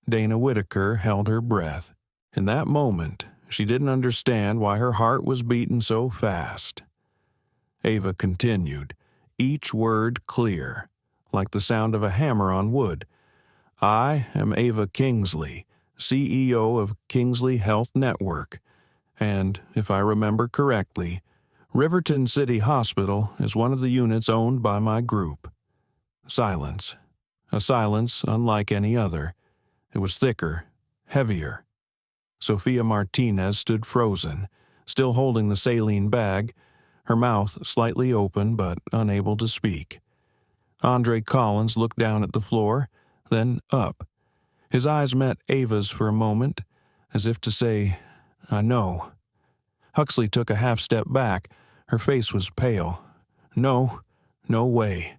Dana Whitaker held her breath. In that moment, she didn't understand why her heart was beating so fast. Ava continued, each word clear, like the sound of a hammer on wood. "I am Ava Kingsley, CEO of Kingsley Health Network, and, if I remember correctly, Riverton City Hospital is one of the units owned by my group." Silence. A silence unlike any other. It was thicker, heavier. Sophia Martinez stood frozen, still holding the saline bag, her mouth slightly open but unable to speak. Andre Collins looked down at the floor, then up. His eyes met Ava's for a moment, as if to say, "I know." Huxley took a half step back. Her face was pale. "No, no way."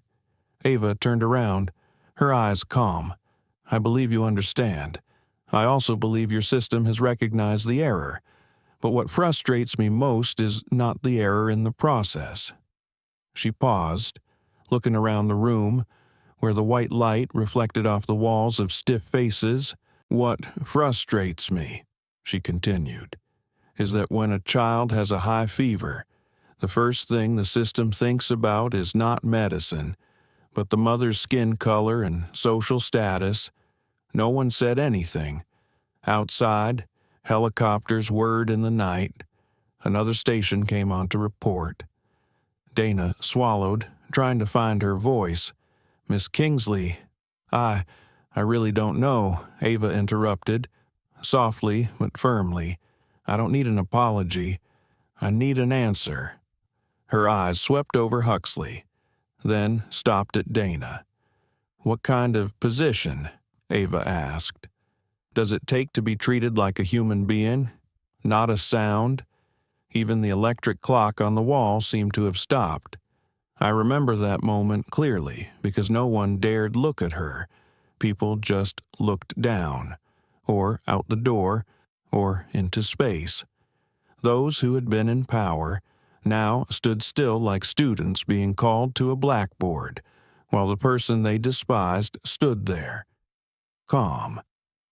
Ava turned around, her eyes calm. "I believe you understand. I also believe your system has recognized the error. But what frustrates me most is not the error in the process." She paused, looking around the room, where the white light reflected off the walls of stiff faces. "What frustrates me," she continued, "is that when a child has a high fever, the first thing the system thinks about is not medicine, but the mother's skin color and social status. No one said anything. Outside, helicopters whirred in the night. Another station came on to report." Dana swallowed, trying to find her voice. "Miss Kingsley, I really don't know," Ava interrupted, softly but firmly. "I don't need an apology. I need an answer." Her eyes swept over Huxley, then stopped at Dana. "What kind of position?" Ava asked. "Does it take to be treated like a human being? Not a sound?" Even the electric clock on the wall seemed to have stopped. I remember that moment clearly because no one dared look at her. People just looked down, or out the door, or into space. Those who had been in power now stood still like students being called to a blackboard, while the person they despised stood there, calm,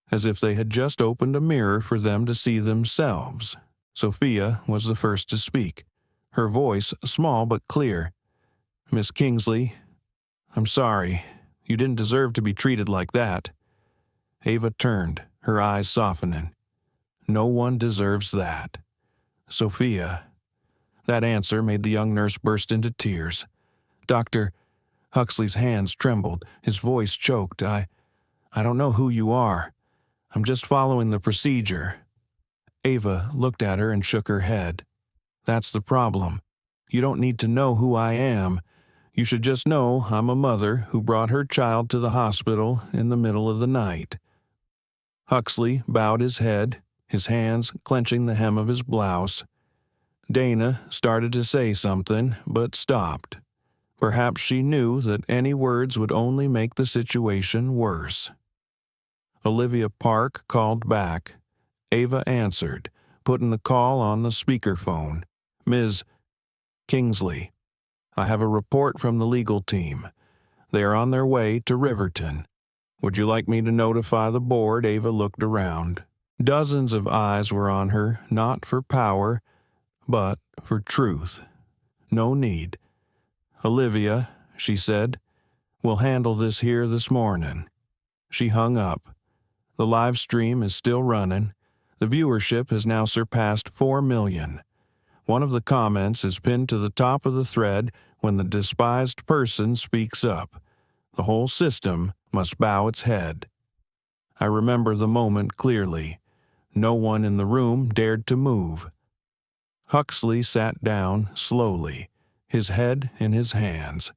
as if they had just opened a mirror for them to see themselves. Sophia was the first to speak, her voice small but clear. "Miss Kingsley, I'm sorry. You didn't deserve to be treated like that." Ava turned, her eyes softening. "No one deserves that." "Sophia." That answer made the young nurse burst into tears. "Doctor," Huxley's hands trembled, his voice choked. I don't know who you are. I'm just following the procedure." Ava looked at her and shook her head. "That's the problem. You don't need to know who I am. You should just know I'm a mother who brought her child to the hospital in the middle of the night." Huxley bowed his head, his hands clenching the hem of his blouse. Dana started to say something, but stopped. Perhaps she knew that any words would only make the situation worse. Olivia Park called back. Ava answered, putting the call on the speakerphone. "Ms. Kingsley, I have a report from the legal team. They are on their way to Riverton. Would you like me to notify the board?" Ava looked around. Dozens of eyes were on her, not for power, but for truth. "No need. Olivia," she said, "we'll handle this here this morning." She hung up. The live stream is still running. The viewership has now surpassed 4 million. One of the comments is pinned to the top of the thread when the despised person speaks up. The whole system must bow its head. I remember the moment clearly. No one in the room dared to move. Huxley sat down slowly, his head in his hands.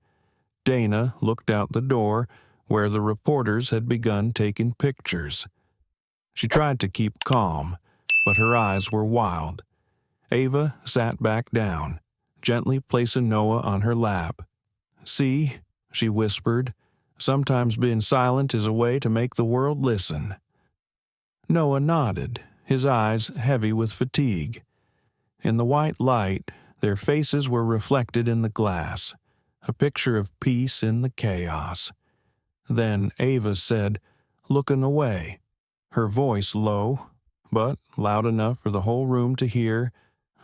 Dana looked out the door where the reporters had begun taking pictures. She tried to keep calm, but her eyes were wild. Ava sat back down, gently placing Noah on her lap. "See," she whispered, "sometimes being silent is a way to make the world listen." Noah nodded, his eyes heavy with fatigue. In the white light, their faces were reflected in the glass, a picture of peace in the chaos. Then Ava said, looking away, her voice low, but loud enough for the whole room to hear,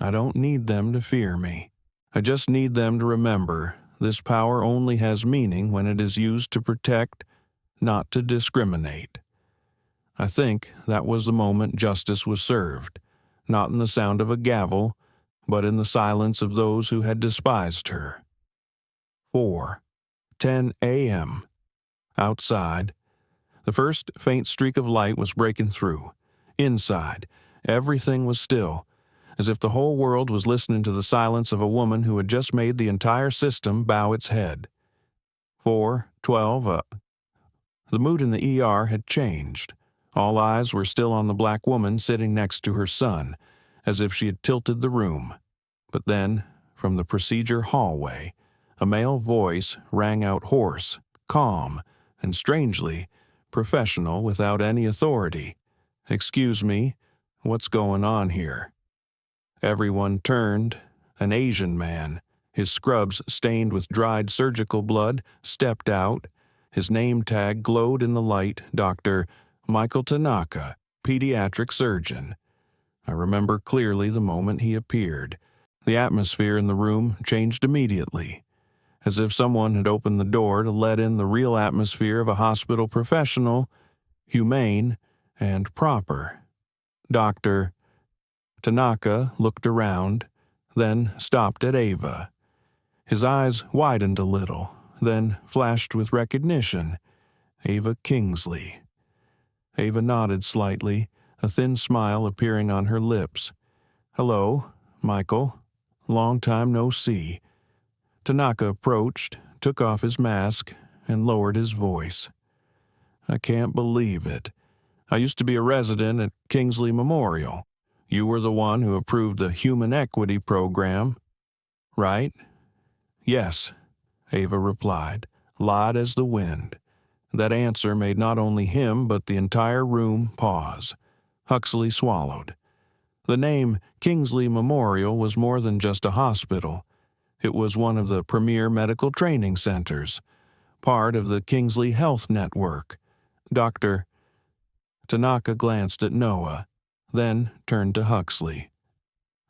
"I don't need them to fear me. I just need them to remember this power only has meaning when it is used to protect, not to discriminate." I think that was the moment justice was served, not in the sound of a gavel, but in the silence of those who had despised her. 4:10 a.m. Outside, the first faint streak of light was breaking through. Inside, everything was still, as if the whole world was listening to the silence of a woman who had just made the entire system bow its head. 4:12. The mood in the ER had changed. All eyes were still on the black woman sitting next to her son, as if she had tilted the room. But then, from the procedure hallway, a male voice rang out hoarse, calm, and strangely professional without any authority. "Excuse me, what's going on here?" Everyone turned. An Asian man, his scrubs stained with dried surgical blood, stepped out. His name tag glowed in the light, Dr. Michael Tanaka, pediatric surgeon. I remember clearly the moment he appeared. The atmosphere in the room changed immediately, as if someone had opened the door to let in the real atmosphere of a hospital professional, humane and proper. Dr. Tanaka looked around, then stopped at Ava. His eyes widened a little, then flashed with recognition. Ava Kingsley. Ava nodded slightly, a thin smile appearing on her lips. "Hello, Michael. Long time no see." Tanaka approached, took off his mask, and lowered his voice. "I can't believe it. I used to be a resident at Kingsley Memorial. You were the one who approved the Human Equity Program, right?" "Yes," Ava replied, light as the wind. That answer made not only him but the entire room pause. Huxley swallowed. The name Kingsley Memorial was more than just a hospital. It was one of the premier medical training centers, part of the Kingsley Health Network. Dr. Tanaka glanced at Noah, then turned to Huxley.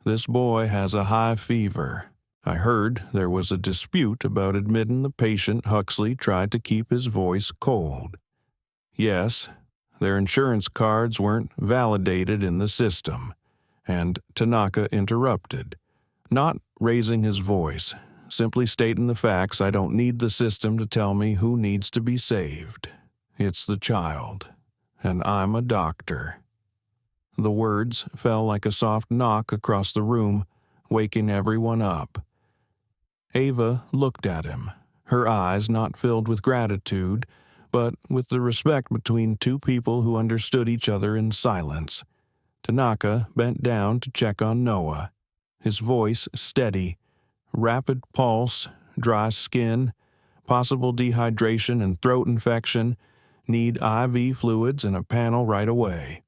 "This boy has a high fever. I heard there was a dispute about admitting the patient." Huxley tried to keep his voice cold. "Yes, their insurance cards weren't validated in the system." And Tanaka interrupted, not raising his voice, simply stating the facts. "I don't need the system to tell me who needs to be saved. It's the child, and I'm a doctor." The words fell like a soft knock across the room, waking everyone up. Ava looked at him, her eyes not filled with gratitude, but with the respect between two people who understood each other in silence. Tanaka bent down to check on Noah, his voice steady, rapid pulse, dry skin, possible dehydration and throat infection, need IV fluids and a panel right away.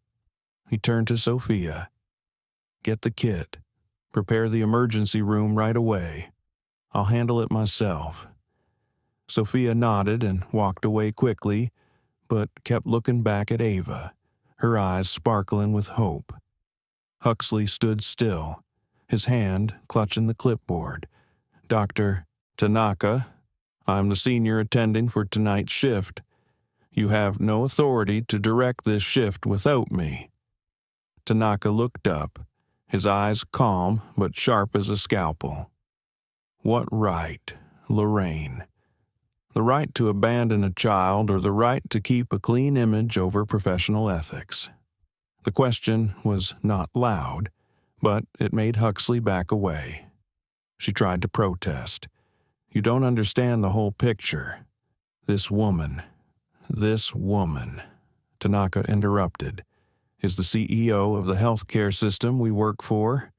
He turned to Sophia. "Get the kit. Prepare the emergency room right away. I'll handle it myself." Sophia nodded and walked away quickly, but kept looking back at Ava, her eyes sparkling with hope. Huxley stood still, his hand clutching the clipboard. "Dr. Tanaka, I'm the senior attending for tonight's shift. You have no authority to direct this shift without me." Tanaka looked up, his eyes calm but sharp as a scalpel. "What right, Lorraine? The right to abandon a child or the right to keep a clean image over professional ethics?" The question was not loud, but it made Huxley back away. She tried to protest. "You don't understand the whole picture. This woman," Tanaka interrupted, "is the CEO of the healthcare system we work for.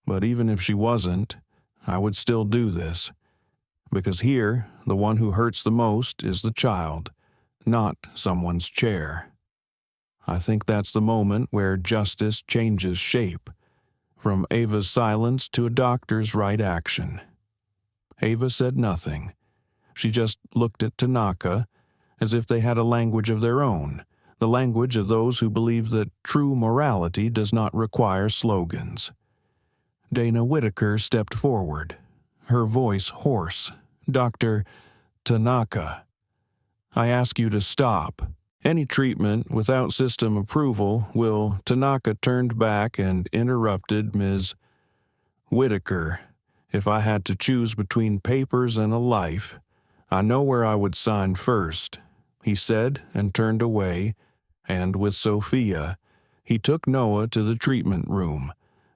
But even if she wasn't, I would still do this. Because here, the one who hurts the most is the child, not someone's chair. I think that's the moment where justice changes shape, from Ava's silence to a doctor's right action." Ava said nothing. She just looked at Tanaka as if they had a language of their own, the language of those who believe that true morality does not require slogans. Dana Whitaker stepped forward, her voice hoarse. "Dr. Tanaka, I ask you to stop. Any treatment without system approval will..." Tanaka turned back and interrupted Ms. "Whitaker, if I had to choose between papers and a life, I know where I would sign first," he said and turned away, and with Sophia, he took Noah to the treatment room.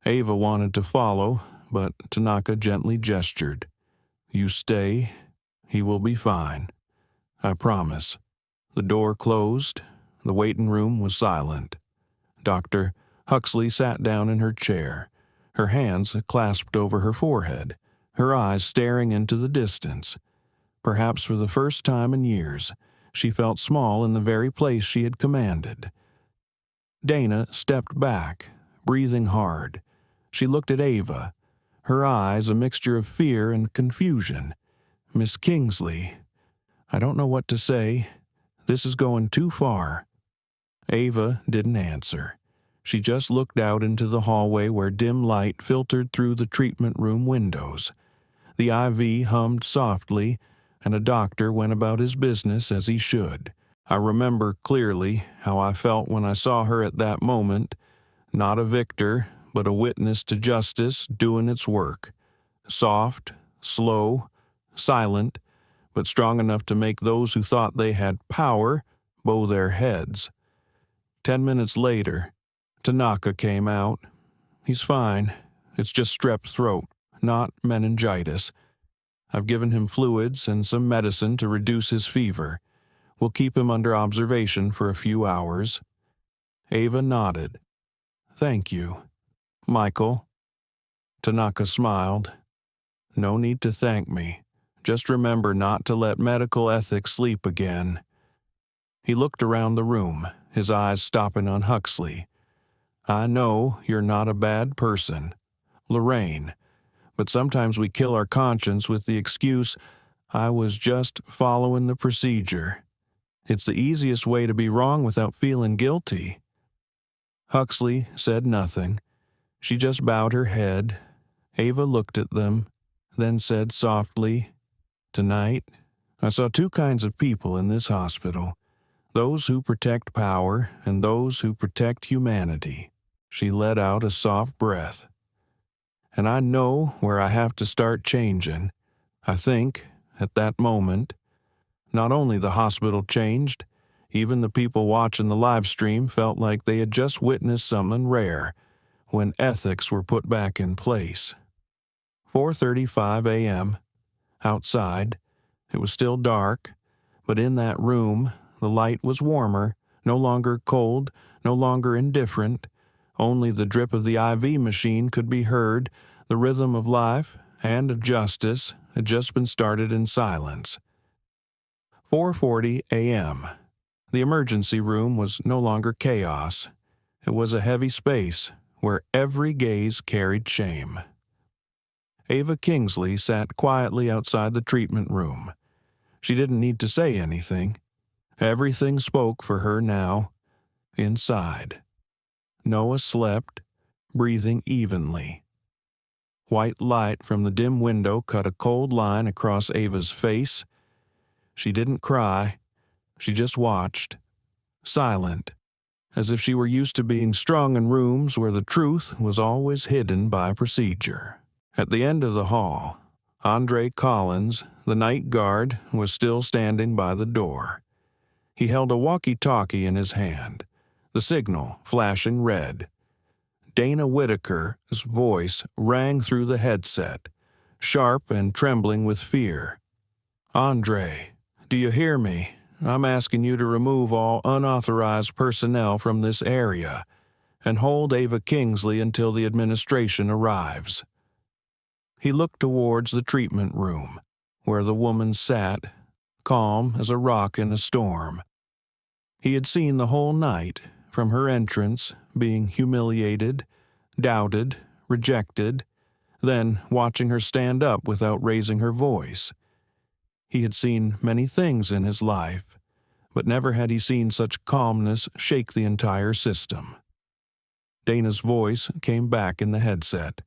Ava wanted to follow, but Tanaka gently gestured. "You stay. He will be fine. I promise." The door closed. The waiting room was silent. Dr. Huxley sat down in her chair, her hands clasped over her forehead, her eyes staring into the distance. Perhaps for the first time in years, she felt small in the very place she had commanded. Dana stepped back, breathing hard. She looked at Ava, her eyes a mixture of fear and confusion. "Miss Kingsley, I don't know what to say. This is going too far." Ava didn't answer. She just looked out into the hallway where dim light filtered through the treatment room windows. The IV hummed softly, and a doctor went about his business as he should. I remember clearly how I felt when I saw her at that moment, not a victor, but a witness to justice doing its work. Soft, slow, silent, but strong enough to make those who thought they had power bow their heads. 10 minutes later, Tanaka came out. "He's fine. It's just strep throat, not meningitis. I've given him fluids and some medicine to reduce his fever. We'll keep him under observation for a few hours." Ava nodded. "Thank you. Michael?" Tanaka smiled. "No need to thank me. Just remember not to let medical ethics sleep again." He looked around the room, his eyes stopping on Huxley. "I know you're not a bad person, Lorraine, but sometimes we kill our conscience with the excuse, 'I was just following the procedure.' It's the easiest way to be wrong without feeling guilty." Huxley said nothing. She just bowed her head. Ava looked at them, then said softly, "Tonight, I saw two kinds of people in this hospital, those who protect power and those who protect humanity." She let out a soft breath. "And I know where I have to start changing. I think, at that moment, not only the hospital changed, even the people watching the live stream felt like they had just witnessed something rare, when ethics were put back in place." 4:35 a.m. Outside, it was still dark, but in that room, the light was warmer, no longer cold, no longer indifferent. Only the drip of the IV machine could be heard. The rhythm of life and of justice had just been started in silence. 4:40 a.m. The emergency room was no longer chaos. It was a heavy space where every gaze carried shame. Ava Kingsley sat quietly outside the treatment room. She didn't need to say anything. Everything spoke for her now. Inside, Noah slept, breathing evenly. White light from the dim window cut a cold line across Ava's face. She didn't cry. She just watched, silent, as if she were used to being strong in rooms where the truth was always hidden by procedure. At the end of the hall, Andre Collins, the night guard, was still standing by the door. He held a walkie-talkie in his hand. the signal flashing red. Dana Whitaker's voice rang through the headset, sharp and trembling with fear. "Andre, do you hear me? I'm asking you to remove all unauthorized personnel from this area and hold Ava Kingsley until the administration arrives." He looked towards the treatment room, where the woman sat, calm as a rock in a storm. He had seen the whole night, from her entrance, being humiliated, doubted, rejected, then watching her stand up without raising her voice. He had seen many things in his life, but never had he seen such calmness shake the entire system. Dana's voice came back in the headset.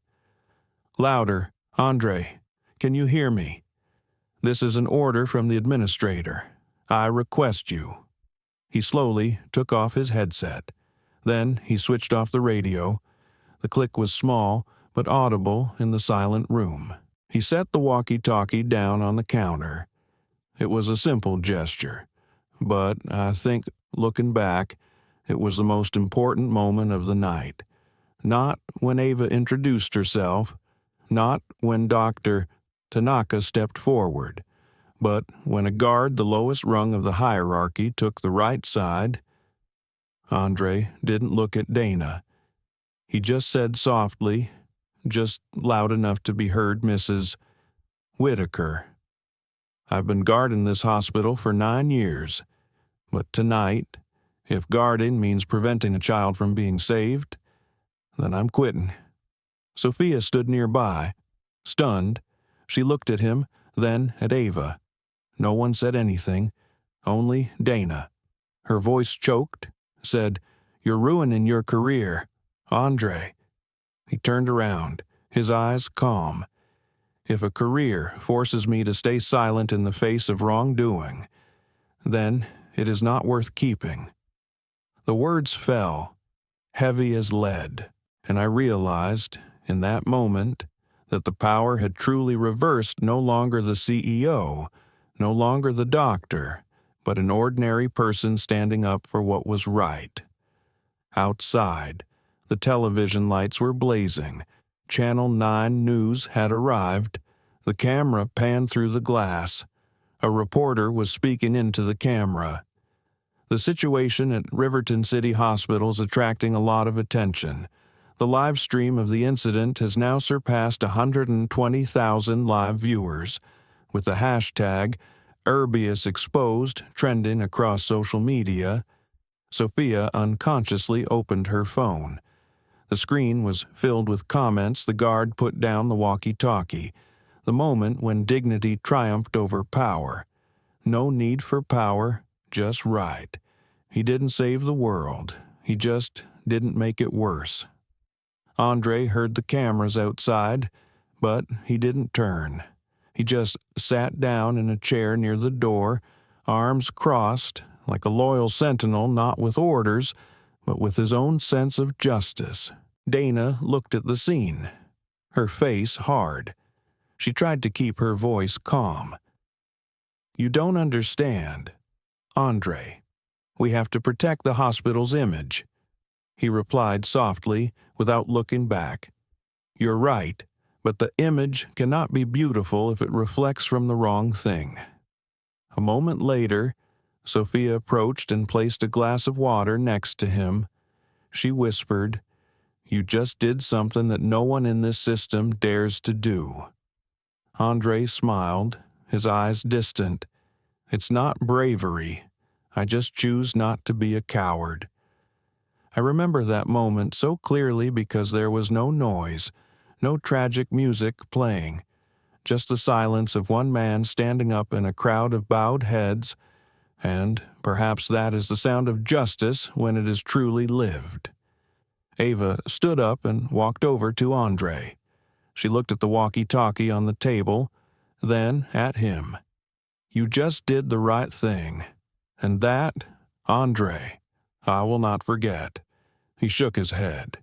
"Louder, Andre, can you hear me? This is an order from the administrator. I request you." He slowly took off his headset. Then he switched off the radio. The click was small, but audible in the silent room. He set the walkie-talkie down on the counter. It was a simple gesture, but I think, looking back, it was the most important moment of the night. Not when Ava introduced herself, not when Dr. Tanaka stepped forward, but when a guard the lowest rung of the hierarchy took the right side. Andre didn't look at Dana. He just said softly, just loud enough to be heard, "Mrs. Whitaker, I've been guarding this hospital for 9 years, but tonight, if guarding means preventing a child from being saved, then I'm quitting." Sophia stood nearby. Stunned, she looked at him, then at Ava. No one said anything, only Dana. Her voice choked, said, "You're ruining your career, Andre." He turned around, his eyes calm. "If a career forces me to stay silent in the face of wrongdoing, then it is not worth keeping." The words fell, heavy as lead, and I realized, in that moment, that the power had truly reversed. No longer the CEO, no longer the doctor, but an ordinary person standing up for what was right. Outside, the television lights were blazing. Channel 9 News had arrived. The camera panned through the glass. A reporter was speaking into the camera. The situation at Riverton City Hospital is attracting a lot of attention. The live stream of the incident has now surpassed 120,000 live viewers, with the hashtag #ErbiusExposed trending across social media. Sophia unconsciously opened her phone. The screen was filled with comments. The guard put down the walkie-talkie, the moment when dignity triumphed over power. No need for power, just right. He didn't save the world. He just didn't make it worse. Andre heard the cameras outside, but he didn't turn. He just sat down in a chair near the door, arms crossed, like a loyal sentinel, not with orders, but with his own sense of justice. Dana looked at the scene, her face hard. She tried to keep her voice calm. "You don't understand. Andre, we have to protect the hospital's image." He replied softly, without looking back. "You're right, but the image cannot be beautiful if it reflects from the wrong thing." A moment later, Sophia approached and placed a glass of water next to him. She whispered, "You just did something that no one in this system dares to do." Andre smiled, his eyes distant. "It's not bravery. I just choose not to be a coward." I remember that moment so clearly because there was no noise, no tragic music playing, just the silence of one man standing up in a crowd of bowed heads, and perhaps that is the sound of justice when it is truly lived. Ava stood up and walked over to Andre. She looked at the walkie-talkie on the table, then at him. "You just did the right thing. And that, Andre, I will not forget." He shook his head.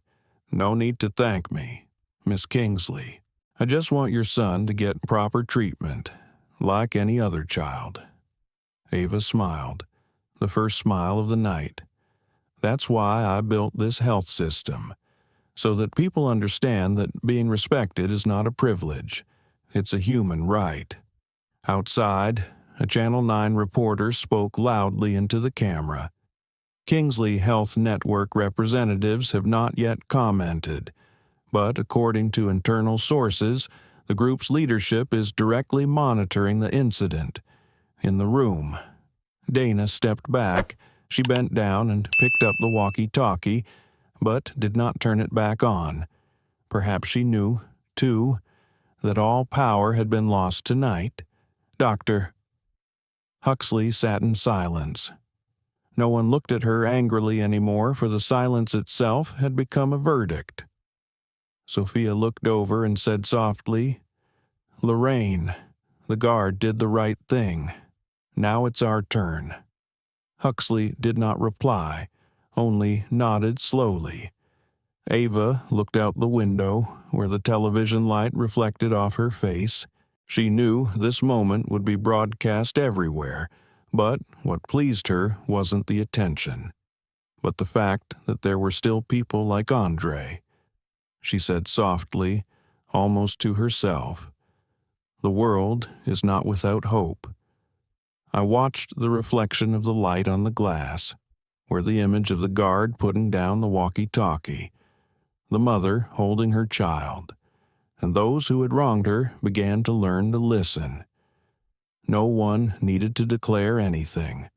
"No need to thank me, Miss Kingsley. I just want your son to get proper treatment, like any other child." Ava smiled, the first smile of the night. That's why I built this health system, so that people understand that being respected is not a privilege. It's a human right. Outside, a Channel 9 reporter spoke loudly into the camera. Kingsley Health Network representatives have not yet commented, but according to internal sources, the group's leadership is directly monitoring the incident. In the room, Dana stepped back. She bent down and picked up the walkie-talkie, but did not turn it back on. Perhaps she knew, too, that all power had been lost tonight. Dr. Huxley sat in silence. No one looked at her angrily anymore, for the silence itself had become a verdict. Sophia looked over and said softly, "Lorraine, the guard did the right thing. Now it's our turn." Huxley did not reply, only nodded slowly. Ava looked out the window, where the television light reflected off her face. She knew this moment would be broadcast everywhere, but what pleased her wasn't the attention, but the fact that there were still people like Andre. She said softly, almost to herself, "The world is not without hope." I watched the reflection of the light on the glass, where the image of the guard putting down the walkie-talkie, the mother holding her child, and those who had wronged her began to learn to listen. No one needed to declare anything.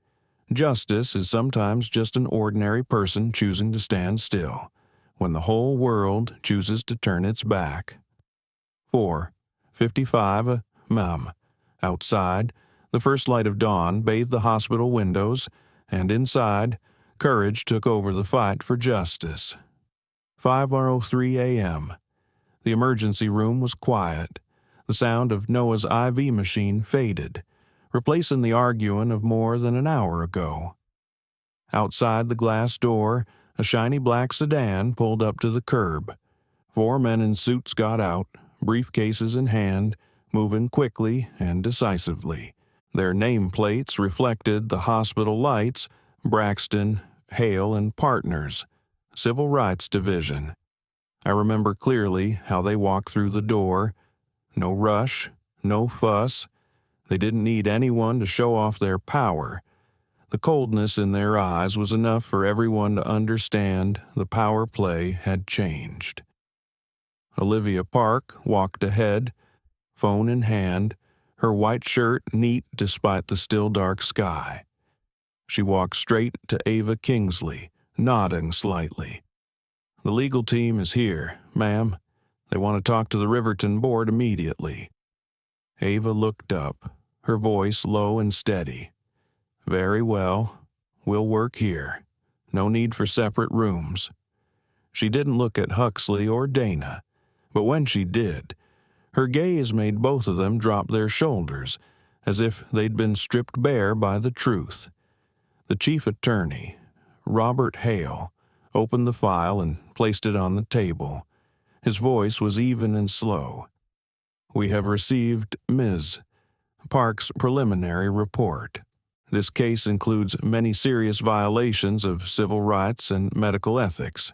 Justice is sometimes just an ordinary person choosing to stand still, when the whole world chooses to turn its back. 4:55 m. Outside, the first light of dawn bathed the hospital windows, and inside, courage took over the fight for justice. 5:03 a.m. The emergency room was quiet. The sound of Noah's IV machine faded, replacing the arguing of more than an hour ago. Outside the glass door, a shiny black sedan pulled up to the curb. 4 men in suits got out, briefcases in hand, moving quickly and decisively. Their nameplates reflected the hospital lights: Braxton, Hale and Partners, Civil Rights Division. I remember clearly how they walked through the door. No rush, no fuss. They didn't need anyone to show off their power. The coldness in their eyes was enough for everyone to understand the power play had changed. Olivia Park walked ahead, phone in hand, her white shirt neat despite the still dark sky. She walked straight to Ava Kingsley, nodding slightly. "The legal team is here, ma'am. They want to talk to the Riverton board immediately." Ava looked up, her voice low and steady. "Very well. We'll work here. No need for separate rooms." She didn't look at Huxley or Dana, but when she did, her gaze made both of them drop their shoulders, as if they'd been stripped bare by the truth. The chief attorney, Robert Hale, opened the file and placed it on the table. His voice was even and slow. "We have received Ms. Park's preliminary report. This case includes many serious violations of civil rights and medical ethics.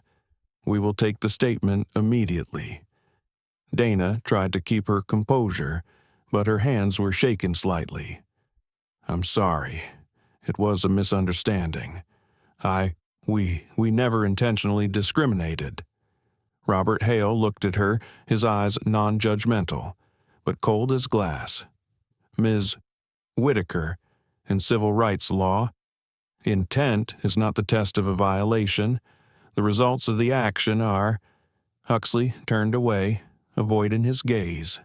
We will take the statement immediately." Dana tried to keep her composure, but her hands were shaken slightly. "I'm sorry. It was a misunderstanding. We never intentionally discriminated." Robert Hale looked at her, his eyes non-judgmental, but cold as glass. "Ms. Whitaker, in civil rights law, intent is not the test of a violation. The results of the action are—" Huxley turned away, avoiding his gaze.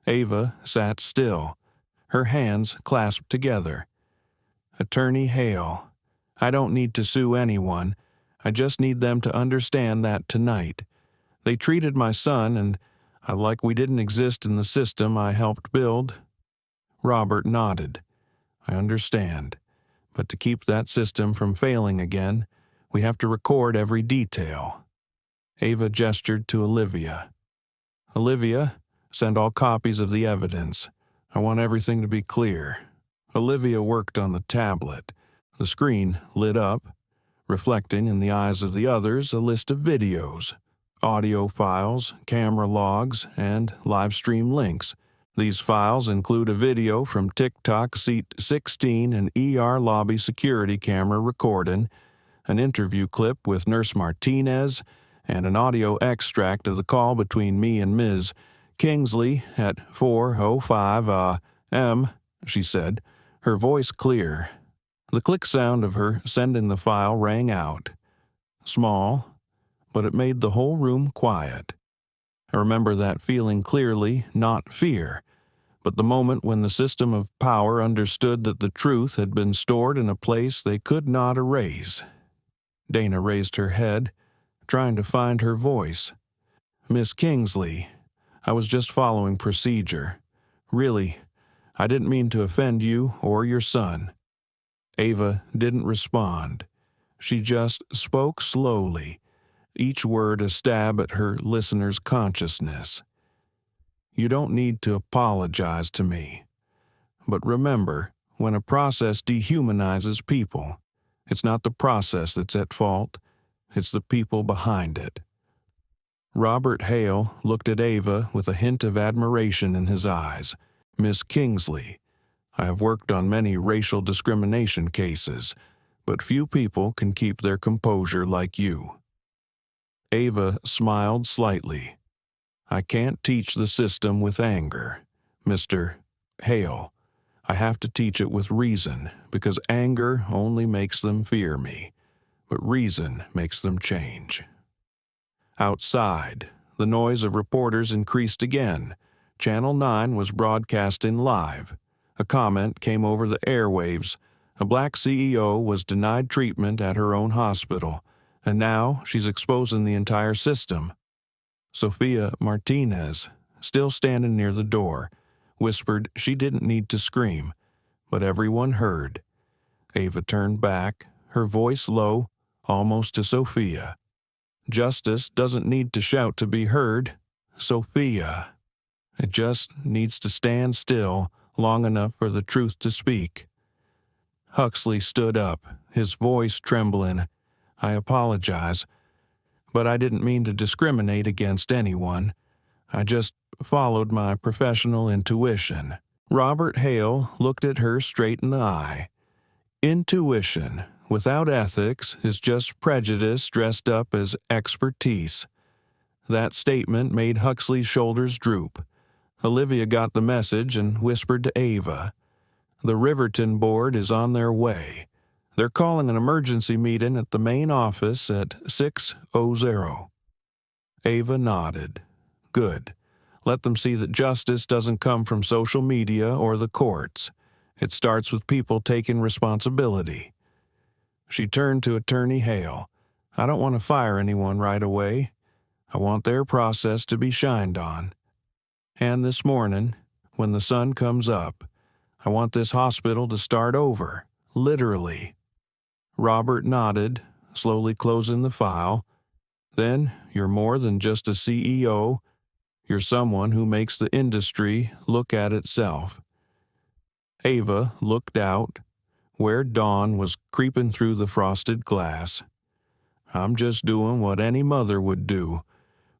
Ava sat still, her hands clasped together. "Attorney Hale, I don't need to sue anyone. I just need them to understand that tonight. They treated my son and like we didn't exist in the system I helped build." Robert nodded. "I understand. But to keep that system from failing again, we have to record every detail." Ava gestured to Olivia. "Olivia, send all copies of the evidence. I want everything to be clear." Olivia worked on the tablet. The screen lit up. reflecting in the eyes of the others a list of videos, audio files, camera logs, and livestream links. These files include a video from TikTok Seat 16 and ER lobby security camera recording, an interview clip with Nurse Martinez, and an audio extract of the call between me and Ms. Kingsley at 4:05 a.m., she said, her voice clear. The click sound of her sending the file rang out. Small, but it made the whole room quiet. I remember that feeling clearly, not fear, but the moment when the system of power understood that the truth had been stored in a place they could not erase. Dana raised her head, trying to find her voice. Miss Kingsley, I was just following procedure. Really, I didn't mean to offend you or your son. Ava didn't respond. She just spoke slowly, each word a stab at her listener's consciousness. You don't need to apologize to me. But remember, when a process dehumanizes people, it's not the process that's at fault, it's the people behind it. Robert Hale looked at Ava with a hint of admiration in his eyes. Miss Kingsley, I have worked on many racial discrimination cases, but few people can keep their composure like you. Ava smiled slightly. I can't teach the system with anger, Mr. Hale. I have to teach it with reason, because anger only makes them fear me, but reason makes them change. Outside, the noise of reporters increased again. Channel 9 was broadcasting live. A comment came over the airwaves. A black CEO was denied treatment at her own hospital, and now she's exposing the entire system. Sophia Martinez, still standing near the door, whispered she didn't need to scream, but everyone heard. Ava turned back, her voice low, almost to Sophia. Justice doesn't need to shout to be heard, Sophia. It just needs to stand still long enough for the truth to speak. Huxley stood up, his voice trembling. I apologize, but I didn't mean to discriminate against anyone. I just followed my professional intuition. Robert Hale looked at her straight in the eye. Intuition, without ethics, is just prejudice dressed up as expertise. That statement made Huxley's shoulders droop. Olivia got the message and whispered to Ava. The Riverton board is on their way. They're calling an emergency meeting at the main office at 6:00. Ava nodded. Good. Let them see that justice doesn't come from social media or the courts. It starts with people taking responsibility. She turned to Attorney Hale. I don't want to fire anyone right away. I want their process to be shined on. And this morning, when the sun comes up, I want this hospital to start over, literally. Robert nodded, slowly closing the file. Then you're more than just a CEO. You're someone who makes the industry look at itself. Ava looked out, where dawn was creeping through the frosted glass. I'm just doing what any mother would do,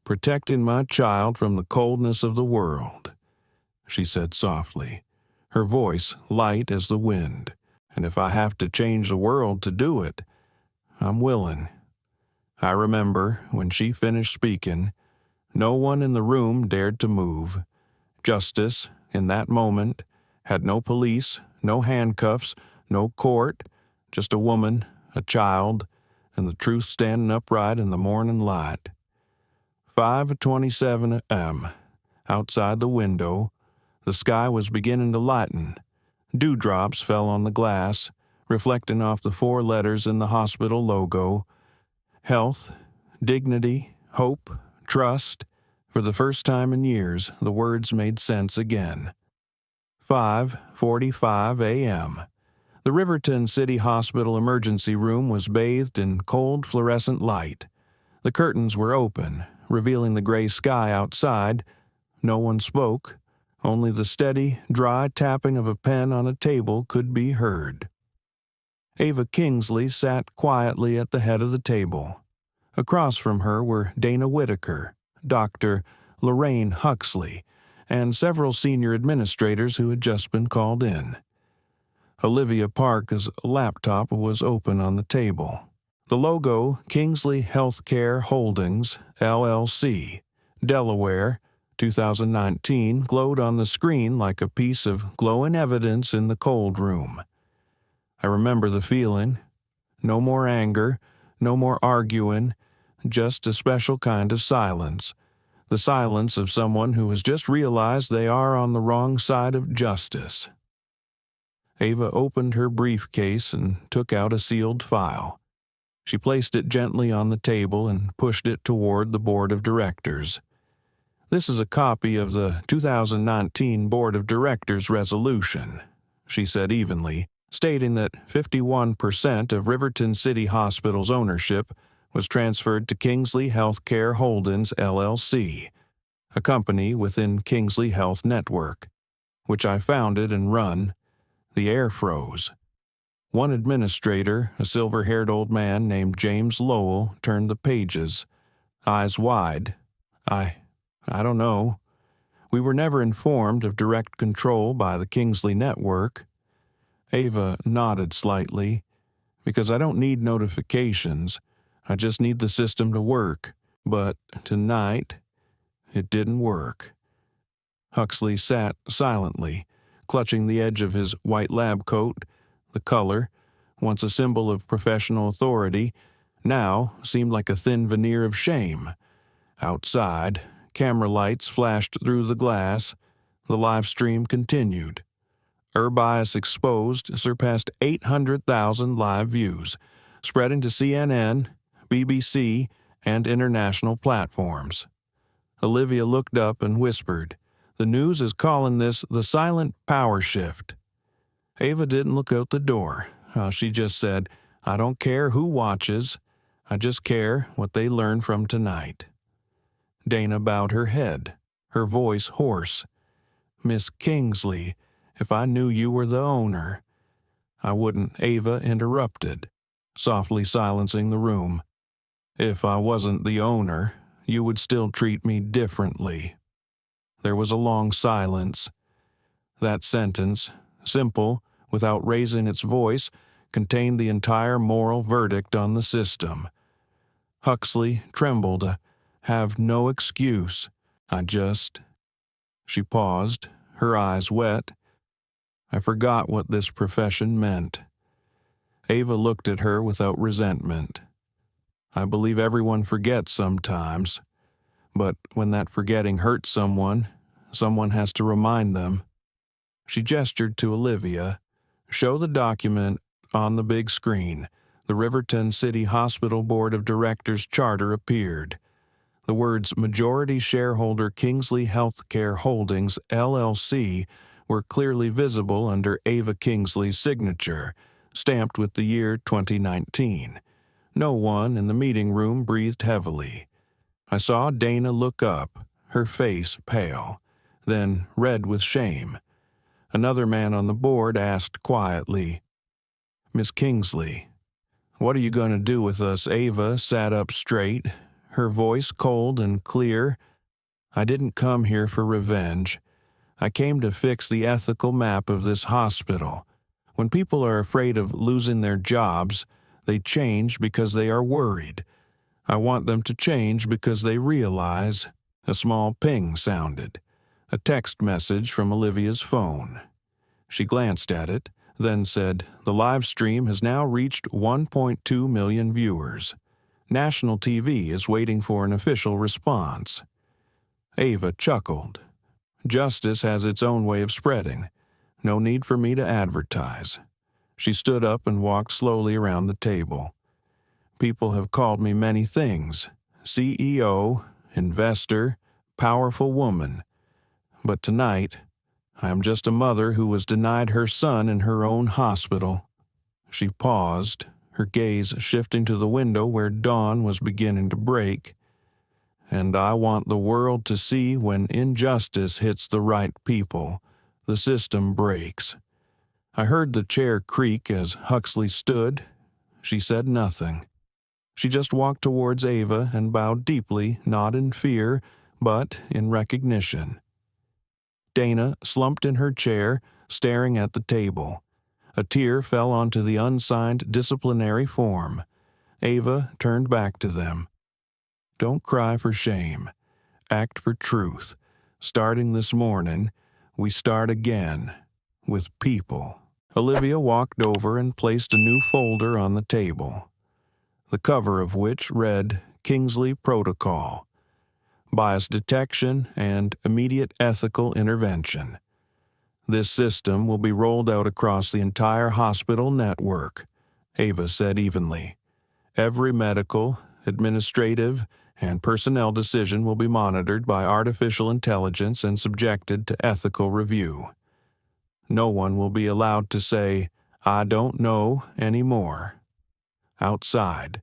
protecting my child from the coldness of the world, she said softly, her voice light as the wind. And if I have to change the world to do it, I'm willing. I remember when she finished speaking, no one in the room dared to move. Justice, in that moment, had no police, no handcuffs, no court, just a woman, a child, and the truth standing upright in the morning light. 5:27 a.m. Outside the window, the sky was beginning to lighten. Dewdrops fell on the glass, reflecting off the 4 letters in the hospital logo. Health, dignity, hope, trust. For the first time in years, the words made sense again. 5:45 a.m. The Riverton City Hospital emergency room was bathed in cold fluorescent light. The curtains were open, revealing the gray sky outside. No one spoke. Only the steady, dry tapping of a pen on a table could be heard. Ava Kingsley sat quietly at the head of the table. Across from her were Dana Whitaker, Dr. Lorraine Huxley, and several senior administrators who had just been called in. Olivia Parker's laptop was open on the table. The logo, Kingsley Healthcare Holdings, LLC, Delaware, 2019, glowed on the screen like a piece of glowing evidence in the cold room. I remember the feeling. No more anger, no more arguing, just a special kind of silence. The silence of someone who has just realized they are on the wrong side of justice. Ava opened her briefcase and took out a sealed file. She placed it gently on the table and pushed it toward the board of directors. "This is a copy of the 2019 Board of Directors resolution," she said evenly, stating that 51% of Riverton City Hospital's ownership was transferred to Kingsley Healthcare Holdings, LLC, a company within Kingsley Health Network, which I founded and run. The air froze. One administrator, a silver-haired old man named James Lowell, turned the pages, eyes wide. I don't know. We were never informed of direct control by the Kingsley Network." Ava nodded slightly. "Because I don't need notifications. I just need the system to work. But tonight, it didn't work." Huxley sat silently, clutching the edge of his white lab coat. The color, once a symbol of professional authority, now seemed like a thin veneer of shame. Outside, camera lights flashed through the glass. The live stream continued. Bias Exposed surpassed 800,000 live views, spreading to CNN, BBC, and international platforms. Olivia looked up and whispered, "The news is calling this the silent power shift." Ava didn't look out the door. She just said, "I don't care who watches. I just care what they learn from tonight." Dana bowed her head, her voice hoarse. "Miss Kingsley, if I knew you were the owner—" "I wouldn't," Ava interrupted, softly silencing the room. "If I wasn't the owner, you would still treat me differently." There was a long silence. That sentence, simple, without raising its voice, contained the entire moral verdict on the system. Huxley trembled. "Have no excuse. I just—" She paused, her eyes wet. "I forgot what this profession meant." Ava looked at her without resentment. "I believe everyone forgets sometimes. But when that forgetting hurts someone, someone has to remind them." She gestured to Olivia. "Show the document on the big screen." The Riverton City Hospital Board of Directors charter appeared. The words "Majority Shareholder Kingsley Healthcare Holdings, LLC" were clearly visible under Ava Kingsley's signature, stamped with the year 2019. No one in the meeting room breathed heavily. I saw Dana look up, her face pale, then red with shame. Another man on the board asked quietly, "Miss Kingsley, what are you going to do with us?" Ava sat up straight, her voice cold and clear. "I didn't come here for revenge. I came to fix the ethical map of this hospital. When people are afraid of losing their jobs, they change because they are worried. I want them to change because they realize—" A small ping sounded, a text message from Olivia's phone. She glanced at it, then said, "The live stream has now reached 1.2 million viewers. National TV is waiting for an official response." Ava chuckled. "Justice has its own way of spreading. No need for me to advertise." She stood up and walked slowly around the table. "People have called me many things: CEO, investor, powerful woman. But tonight, I am just a mother who was denied her son in her own hospital." She paused, her gaze shifting to the window where dawn was beginning to break. "And I want the world to see when injustice hits the right people, the system breaks. I heard the chair creak as Huxley stood. She said nothing. She just walked towards Ava and bowed deeply, not in fear, but in recognition. Dana slumped in her chair, staring at the table. A tear fell onto the unsigned disciplinary form. Ava turned back to them. Don't cry for shame. Act for truth. Starting this morning, we start again with people. Olivia walked over and placed a new folder on the table, the cover of which read Kingsley Protocol, Bias Detection and Immediate Ethical Intervention. This system will be rolled out across the entire hospital network, Ava said evenly. Every medical, administrative, and personnel decision will be monitored by artificial intelligence and subjected to ethical review. No one will be allowed to say, "I don't know," anymore. Outside,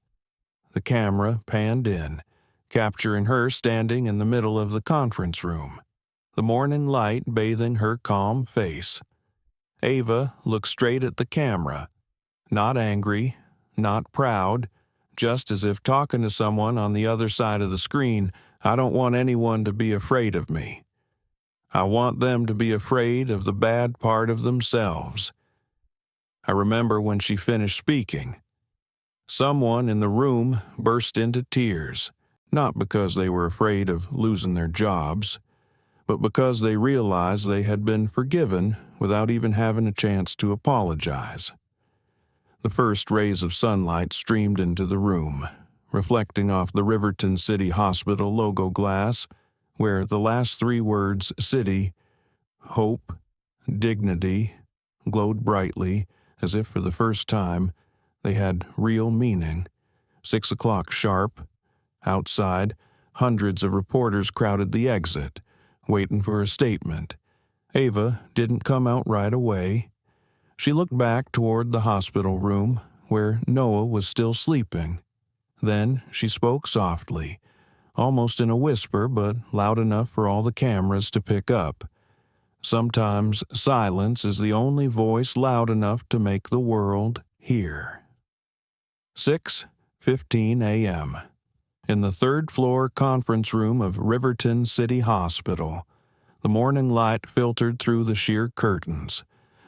the camera panned in, capturing her standing in the middle of the conference room, the morning light bathing her calm face. Ava looked straight at the camera, not angry, not proud, just as if talking to someone on the other side of the screen. I don't want anyone to be afraid of me. I want them to be afraid of the bad part of themselves. I remember when she finished speaking. Someone in the room burst into tears, not because they were afraid of losing their jobs, but because they realized they had been forgiven without even having a chance to apologize. The first rays of sunlight streamed into the room, reflecting off the Riverton City Hospital logo glass, where the last three words city, hope, dignity, glowed brightly, as if for the first time they had real meaning. 6 o'clock sharp. Outside, hundreds of reporters crowded the exit, waiting for a statement. Ava didn't come out right away. She looked back toward the hospital room, where Noah was still sleeping. Then she spoke softly, almost in a whisper, but loud enough for all the cameras to pick up. Sometimes silence is the only voice loud enough to make the world hear. 6:15 a.m. In the third-floor conference room of Riverton City Hospital, the morning light filtered through the sheer curtains,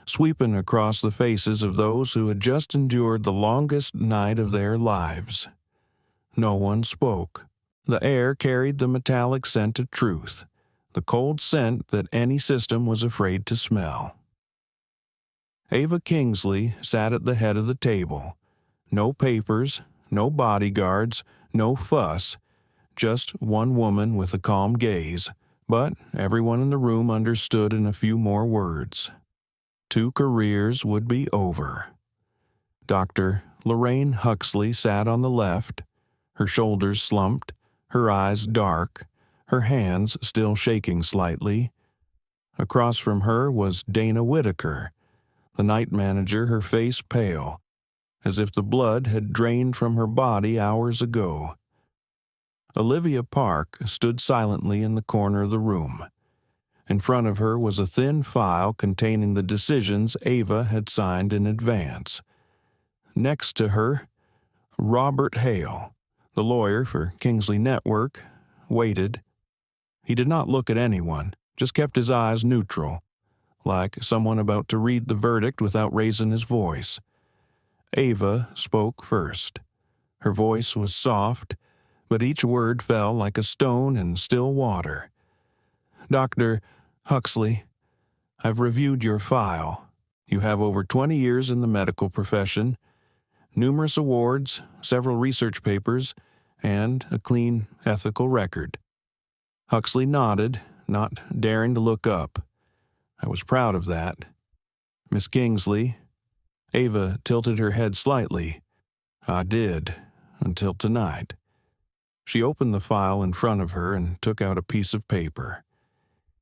sweeping across the faces of those who had just endured the longest night of their lives. No one spoke. The air carried the metallic scent of truth, the cold scent that any system was afraid to smell. Ava Kingsley sat at the head of the table. No papers, no bodyguards, no fuss, just one woman with a calm gaze, but everyone in the room understood in a few more words. 2 careers would be over. Dr. Lorraine Huxley sat on the left, her shoulders slumped, her eyes dark, her hands still shaking slightly. Across from her was Dana Whitaker, the night manager, her face pale, as if the blood had drained from her body hours ago. Olivia Park stood silently in the corner of the room. In front of her was a thin file containing the decisions Ava had signed in advance. Next to her, Robert Hale, the lawyer for Kingsley Network, waited. He did not look at anyone, just kept his eyes neutral, like someone about to read the verdict without raising his voice. Ava spoke first. Her voice was soft, but each word fell like a stone in still water. Dr. Huxley, I've reviewed your file. You have over 20 years in the medical profession, numerous awards, several research papers, and a clean, ethical record. Huxley nodded, not daring to look up. I was proud of that. Miss Kingsley, Ava tilted her head slightly. I did, until tonight. She opened the file in front of her and took out a piece of paper.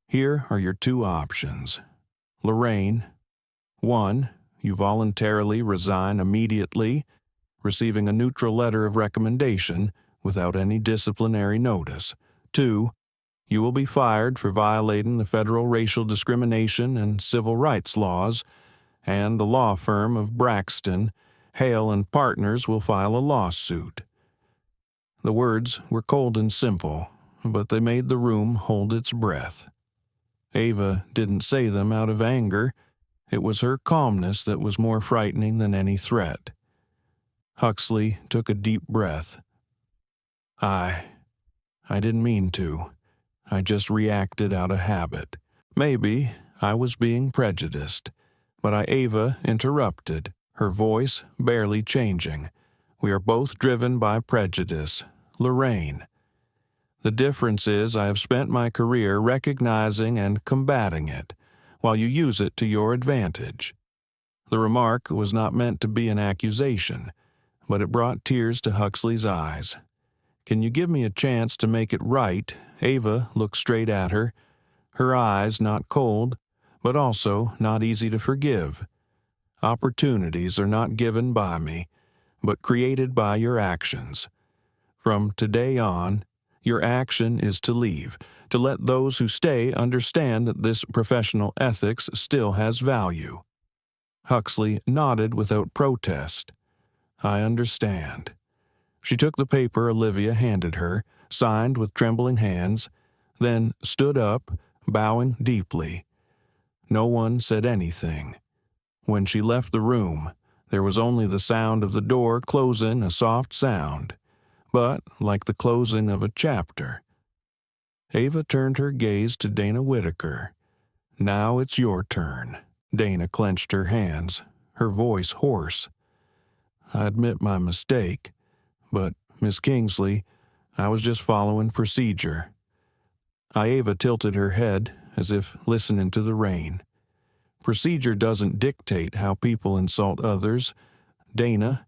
Here are your 2 options. Lorraine, 1. You voluntarily resign immediately, receiving a neutral letter of recommendation without any disciplinary notice. 2. You will be fired for violating the federal racial discrimination and civil rights laws and the law firm of Braxton, Hale and Partners will file a lawsuit." The words were cold and simple, but they made the room hold its breath. Ava didn't say them out of anger. It was her calmness that was more frightening than any threat. Huxley took a deep breath. I didn't mean to. I just reacted out of habit. Maybe I was being prejudiced. But Ava interrupted, her voice barely changing. "We are both driven by prejudice. Lorraine. The difference is I have spent my career recognizing and combating it, while you use it to your advantage." The remark was not meant to be an accusation, but it brought tears to Huxley's eyes. "Can you give me a chance to make it right?" Ava looked straight at her, her eyes not cold, but also not easy to forgive. "Opportunities are not given by me, but created by your actions. From today on, your action is to leave, to let those who stay understand that this professional ethics still has value." Huxley nodded without protest. "I understand." She took the paper Olivia handed her, signed with trembling hands, then stood up, bowing deeply. No one said anything. When she left the room, there was only the sound of the door closing, a soft sound, but like the closing of a chapter. Ava turned her gaze to Dana Whitaker. "Now it's your turn." Dana clenched her hands, her voice hoarse. "I admit my mistake, but, Miss Kingsley, I was just following procedure." Ava tilted her head as if listening to the rain. "Procedure doesn't dictate how people insult others, Dana.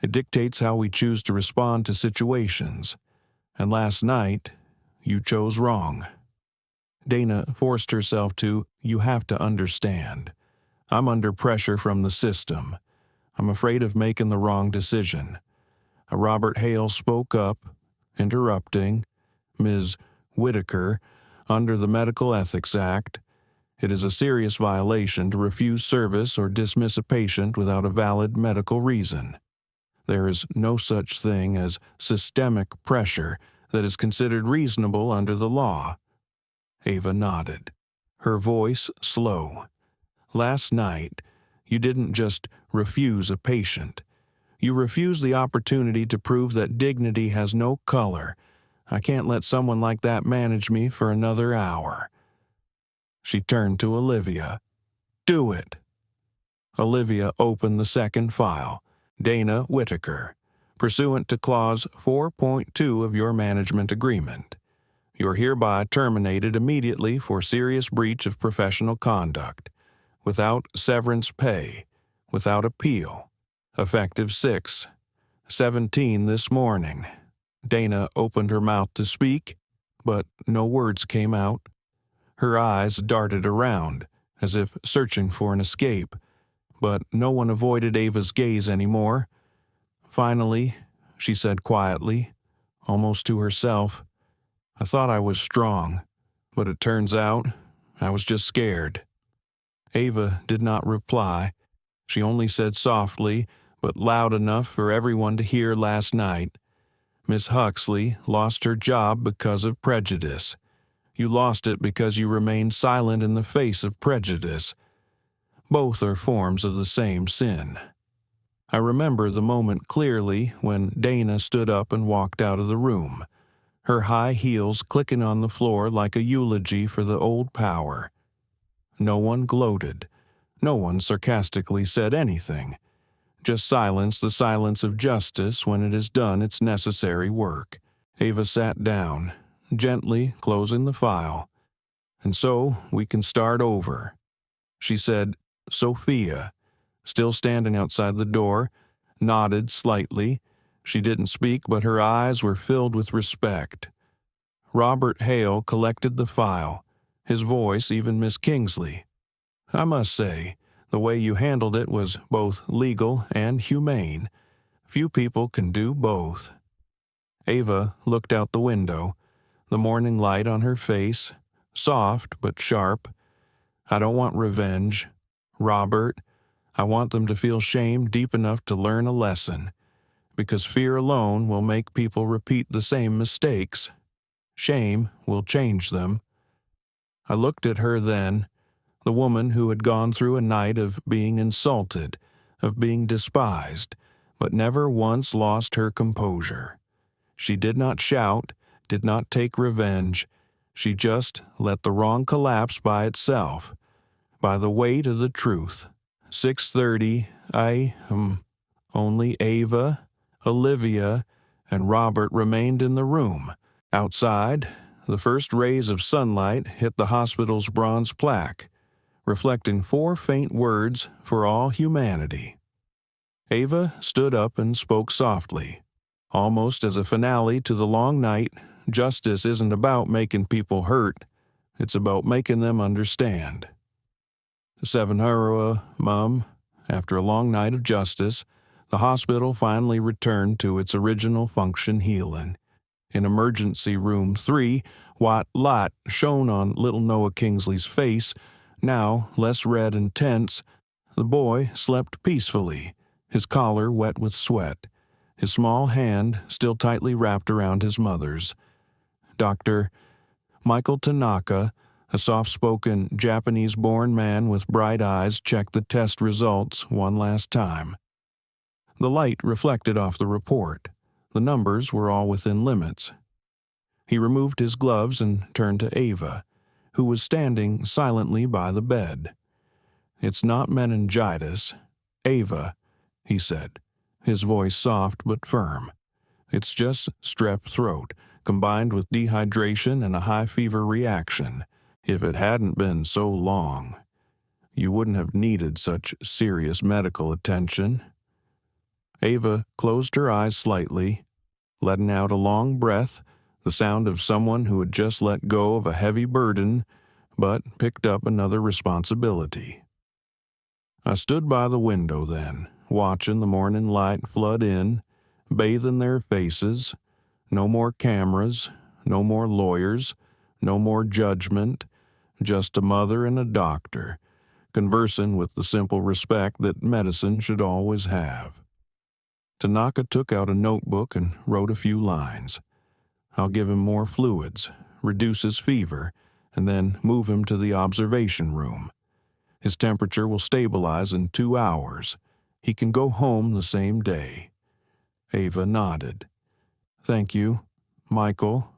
It dictates how we choose to respond to situations. And last night, you chose wrong." Dana forced herself to, "You have to understand. I'm under pressure from the system. I'm afraid of making the wrong decision." Robert Hale spoke up, interrupting. "Ms. Whitaker, under the Medical Ethics Act, it is a serious violation to refuse service or dismiss a patient without a valid medical reason. There is no such thing as systemic pressure that is considered reasonable under the law." Ava nodded, her voice slow. "Last night, you didn't just refuse a patient. You refused the opportunity to prove that dignity has no color. I can't let someone like that manage me for another hour." She turned to Olivia. "Do it." Olivia opened the second file. "Dana Whitaker, pursuant to Clause 4.2 of your management agreement. You're hereby terminated immediately for serious breach of professional conduct, without severance pay, without appeal, effective 6/17 this morning." Dana opened her mouth to speak, but no words came out. Her eyes darted around, as if searching for an escape, but no one avoided Ava's gaze anymore. Finally, she said quietly, almost to herself, "I thought I was strong, but it turns out I was just scared." Ava did not reply. She only said softly, but loud enough for everyone to hear last night, "Miss Huxley lost her job because of prejudice. You lost it because you remained silent in the face of prejudice. Both are forms of the same sin." I remember the moment clearly when Dana stood up and walked out of the room, her high heels clicking on the floor like a eulogy for the old power. No one gloated. No one sarcastically said anything. Just silence, the silence of justice when it has done its necessary work. Ava sat down, gently closing the file. "And so we can start over." She said, "Sophia," still standing outside the door, nodded slightly. She didn't speak, but her eyes were filled with respect. Robert Hale collected the file, his voice even Miss Kingsley. "I must say, the way you handled it was both legal and humane. Few people can do both." Ava looked out the window, the morning light on her face, soft but sharp. "I don't want revenge. Robert, I want them to feel shame deep enough to learn a lesson, because fear alone will make people repeat the same mistakes. Shame will change them. I looked at her then, the woman who had gone through a night of being insulted, of being despised, but never once lost her composure. She did not shout, did not take revenge. She just let the wrong collapse by itself, by the weight of the truth. 6:30, only Ava, Olivia, and Robert remained in the room. Outside, the first rays of sunlight hit the hospital's bronze plaque, reflecting 4 faint words for all humanity. Ava stood up and spoke softly, almost as a finale to the long night. Justice isn't about making people hurt, it's about making them understand. 7 Mum, after a long night of justice, the hospital finally returned to its original function healing. In emergency room 3, white light shone on little Noah Kingsley's face, now less red and tense. The boy slept peacefully, his collar wet with sweat, his small hand still tightly wrapped around his mother's. Dr. Michael Tanaka, a soft-spoken Japanese-born man with bright eyes, checked the test results one last time. The light reflected off the report. The numbers were all within limits. He removed his gloves and turned to Ava, who was standing silently by the bed. "It's not meningitis, Ava," he said, his voice soft but firm. "It's just strep throat, combined with dehydration and a high fever reaction. If it hadn't been so long, you wouldn't have needed such serious medical attention." Ava closed her eyes slightly, letting out a long breath, the sound of someone who had just let go of a heavy burden, but picked up another responsibility. I stood by the window then, watching the morning light flood in, bathing their faces. No more cameras, no more lawyers, no more judgment, just a mother and a doctor, conversing with the simple respect that medicine should always have. Tanaka took out a notebook and wrote a few lines. "I'll give him more fluids, reduce his fever, and then move him to the observation room. His temperature will stabilize in 2 hours. He can go home the same day." Ava nodded. "Thank you, Michael."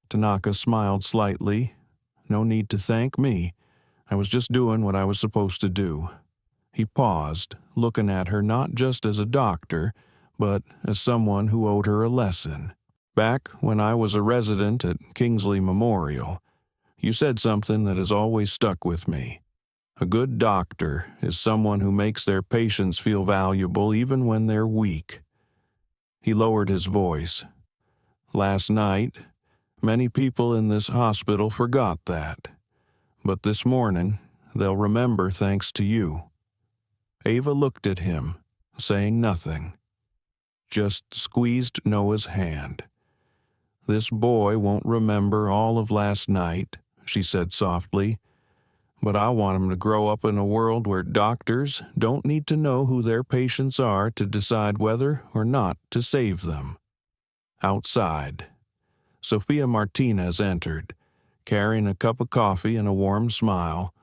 Tanaka smiled slightly. "No need to thank me. I was just doing what I was supposed to do." He paused, looking at her not just as a doctor, but as someone who owed her a lesson. "Back when I was a resident at Kingsley Memorial, you said something that has always stuck with me. A good doctor is someone who makes their patients feel valuable even when they're weak." He lowered his voice. "Last night, many people in this hospital forgot that. But this morning, they'll remember thanks to you." Ava looked at him, saying nothing. Just squeezed Noah's hand. "This boy won't remember all of last night," she said softly, "but I want him to grow up in a world where doctors don't need to know who their patients are to decide whether or not to save them." Outside, Sophia Martinez entered, carrying a cup of coffee and a warm smile.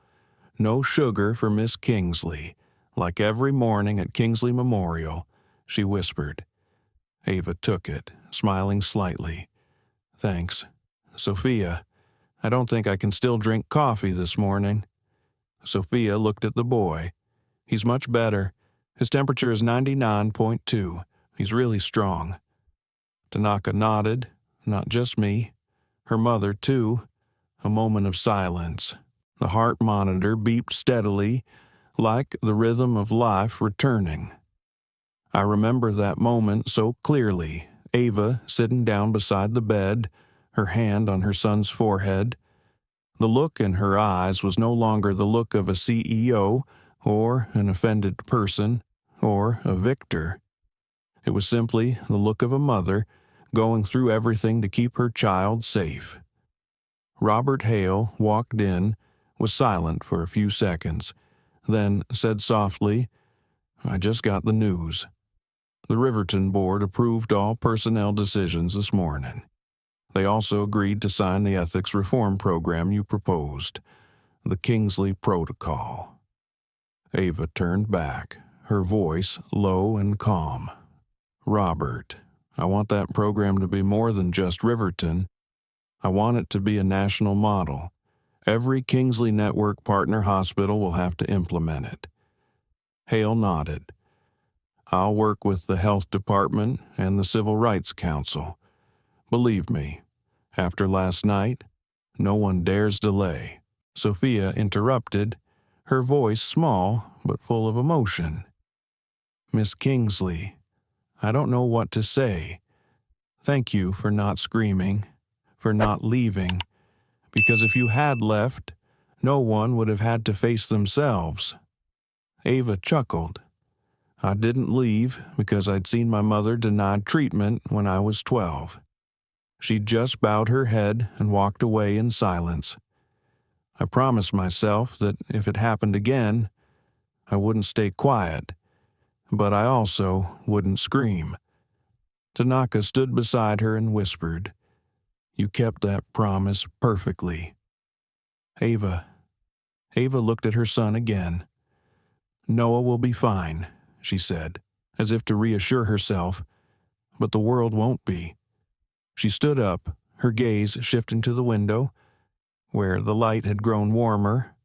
"No sugar for Miss Kingsley, like every morning at Kingsley Memorial," she whispered. Ava took it, smiling slightly. "Thanks. Sophia, I don't think I can still drink coffee this morning." Sophia looked at the boy. "He's much better. His temperature is 99.2. He's really strong." Tanaka nodded. Not just me. Her mother, too. A moment of silence. The heart monitor beeped steadily, like the rhythm of life returning. I remember that moment so clearly, Ava sitting down beside the bed, her hand on her son's forehead. The look in her eyes was no longer the look of a CEO or an offended person or a victor. It was simply the look of a mother going through everything to keep her child safe. Robert Hale walked in, was silent for a few seconds, then said softly, I just got the news. The Riverton Board approved all personnel decisions this morning. They also agreed to sign the ethics reform program you proposed, the Kingsley Protocol." Ava turned back, her voice low and calm. "Robert, I want that program to be more than just Riverton. I want it to be a national model. Every Kingsley Network partner hospital will have to implement it." Hale nodded. "I'll work with the Health Department and the Civil Rights Council. Believe me, after last night, no one dares delay." Sophia interrupted, her voice small but full of emotion. "Miss Kingsley, I don't know what to say. Thank you for not screaming, for not leaving, because if you had left, no one would have had to face themselves." Ava chuckled. "I didn't leave because I'd seen my mother denied treatment when I was 12. She just bowed her head and walked away in silence. I promised myself that if it happened again, I wouldn't stay quiet, but I also wouldn't scream." Tanaka stood beside her and whispered, "You kept that promise perfectly." Ava looked at her son again. "Noah will be fine," she said, as if to reassure herself, "but the world won't be." She stood up, her gaze shifting to the window, where the light had grown warmer.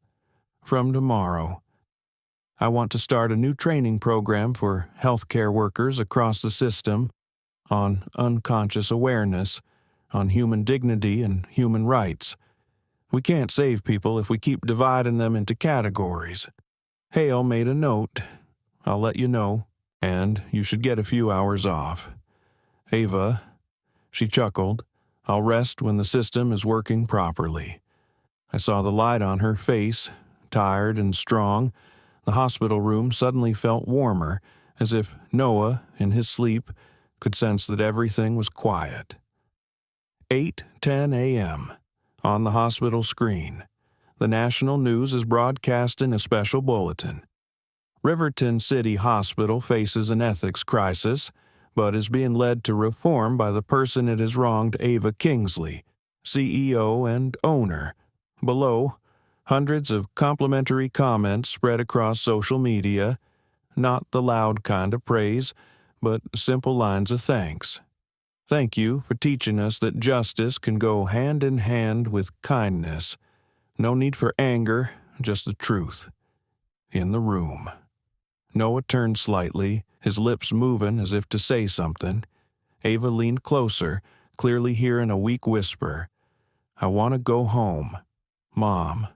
"From tomorrow, I want to start a new training program for healthcare workers across the system on unconscious awareness, on human dignity and human rights. We can't save people if we keep dividing them into categories." Hale made a note. "I'll let you know, and you should get a few hours off. Ava," she chuckled, "I'll rest when the system is working properly." I saw the light on her face, tired and strong. The hospital room suddenly felt warmer, as if Noah, in his sleep, could sense that everything was quiet. 8:10 a.m. On the hospital screen, the national news is broadcasting a special bulletin. Riverton City Hospital faces an ethics crisis, but is being led to reform by the person it has wronged, Ava Kingsley, CEO and owner. Below, hundreds of complimentary comments spread across social media, not the loud kind of praise, but simple lines of thanks. "Thank you for teaching us that justice can go hand in hand with kindness. No need for anger, just the truth." In the room, Noah turned slightly, his lips moving as if to say something. Ava leaned closer, clearly hearing a weak whisper. "I want to go home, Mom."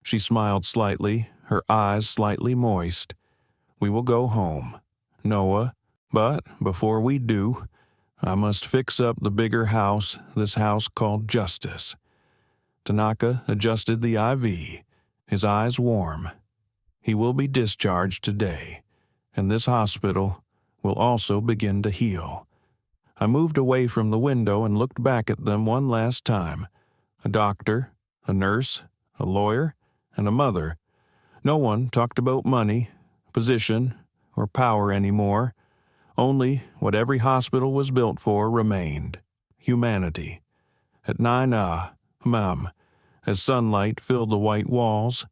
She smiled slightly, her eyes slightly moist. "We will go home, Noah, but before we do, I must fix up the bigger house, this house called justice." Tanaka adjusted the IV, his eyes warm. "He will be discharged today, and this hospital will also begin to heal." I moved away from the window and looked back at them one last time. A doctor, a nurse, a lawyer, and a mother. No one talked about money, position, or power anymore. Only what every hospital was built for remained: humanity. At 9 a.m., as sunlight filled the white walls,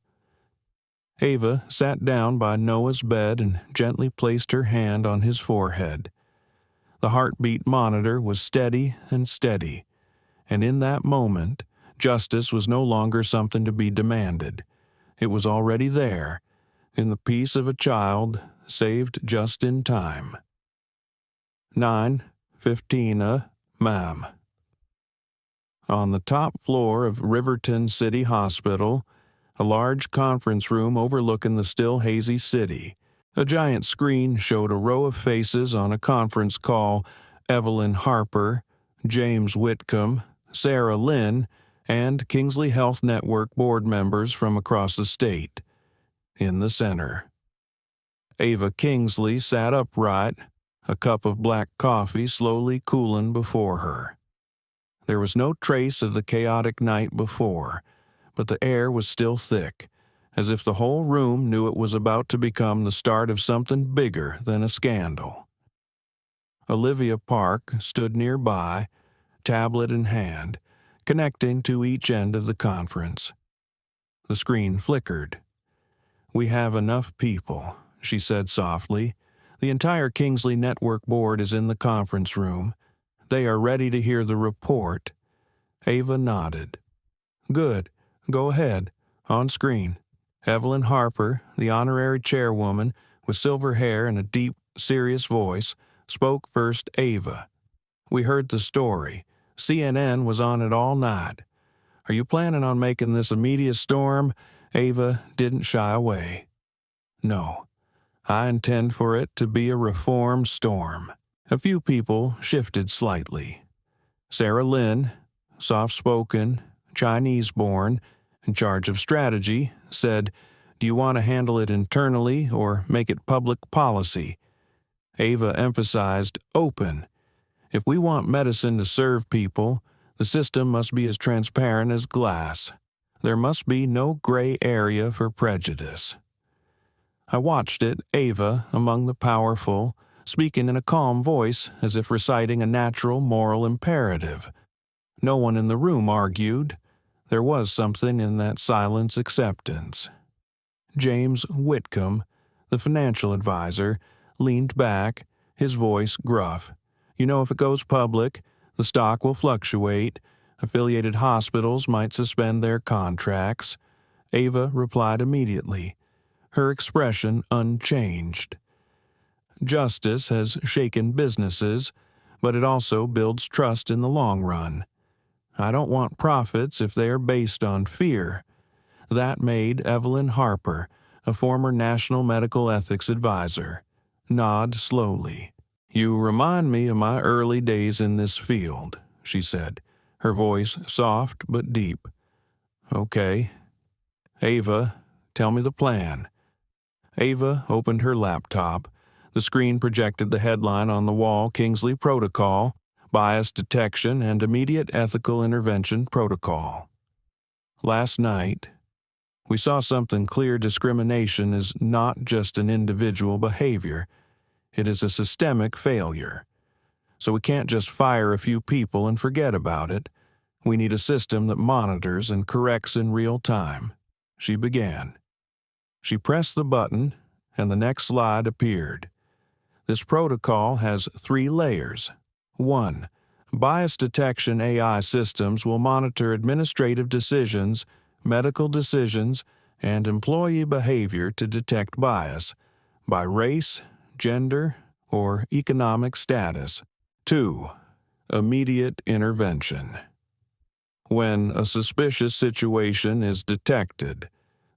Ava sat down by Noah's bed and gently placed her hand on his forehead. The heartbeat monitor was steady and steady, and in that moment, justice was no longer something to be demanded. It was already there, in the peace of a child saved just in time. 9:15 a.m. On the top floor of Riverton City Hospital, a large conference room overlooking the still hazy city, a giant screen showed a row of faces on a conference call: Evelyn Harper, James Whitcomb, Sarah Lynn, and Kingsley Health Network board members from across the state. In the center, Ava Kingsley sat upright, a cup of black coffee slowly cooling before her. There was no trace of the chaotic night before, but the air was still thick, as if the whole room knew it was about to become the start of something bigger than a scandal. Olivia Park stood nearby, tablet in hand, connecting to each end of the conference. The screen flickered. "We have enough people," she said softly. "The entire Kingsley Network board is in the conference room. They are ready to hear the report." Ava nodded. "Good. Go ahead. On screen." Evelyn Harper, the honorary chairwoman, with silver hair and a deep, serious voice, spoke first. "Ava, we heard the story. CNN was on it all night. Are you planning on making this a media storm?" Ava didn't shy away. "No. I intend for it to be a reform storm." A few people shifted slightly. Sarah Lynn, soft-spoken, Chinese-born, in charge of strategy, said, "Do you want to handle it internally or make it public policy?" Ava emphasized open. "If we want medicine to serve people, the system must be as transparent as glass. There must be no gray area for prejudice." I watched it, Ava among the powerful, speaking in a calm voice as if reciting a natural moral imperative. No one in the room argued. There was something in that silence acceptance. James Whitcomb, the financial advisor, leaned back, his voice gruff. "You know, if it goes public, the stock will fluctuate. Affiliated hospitals might suspend their contracts." Ava replied immediately, her expression unchanged. "Justice has shaken businesses, but it also builds trust in the long run. I don't want profits if they are based on fear." That made Evelyn Harper, a former National Medical Ethics advisor, nod slowly. "You remind me of my early days in this field," she said, her voice soft but deep. "Okay. Ava, tell me the plan." Ava opened her laptop. The screen projected the headline on the wall: Kingsley Protocol, Bias Detection and Immediate Ethical Intervention Protocol. "Last night, we saw something clear. Discrimination is not just an individual behavior. It is a systemic failure. So we can't just fire a few people and forget about it. We need a system that monitors and corrects in real time." She began. She pressed the button, and the next slide appeared. This protocol has 3 layers. 1. Bias detection AI systems will monitor administrative decisions, medical decisions, and employee behavior to detect bias by race, gender, or economic status. 2. Immediate intervention. When a suspicious situation is detected,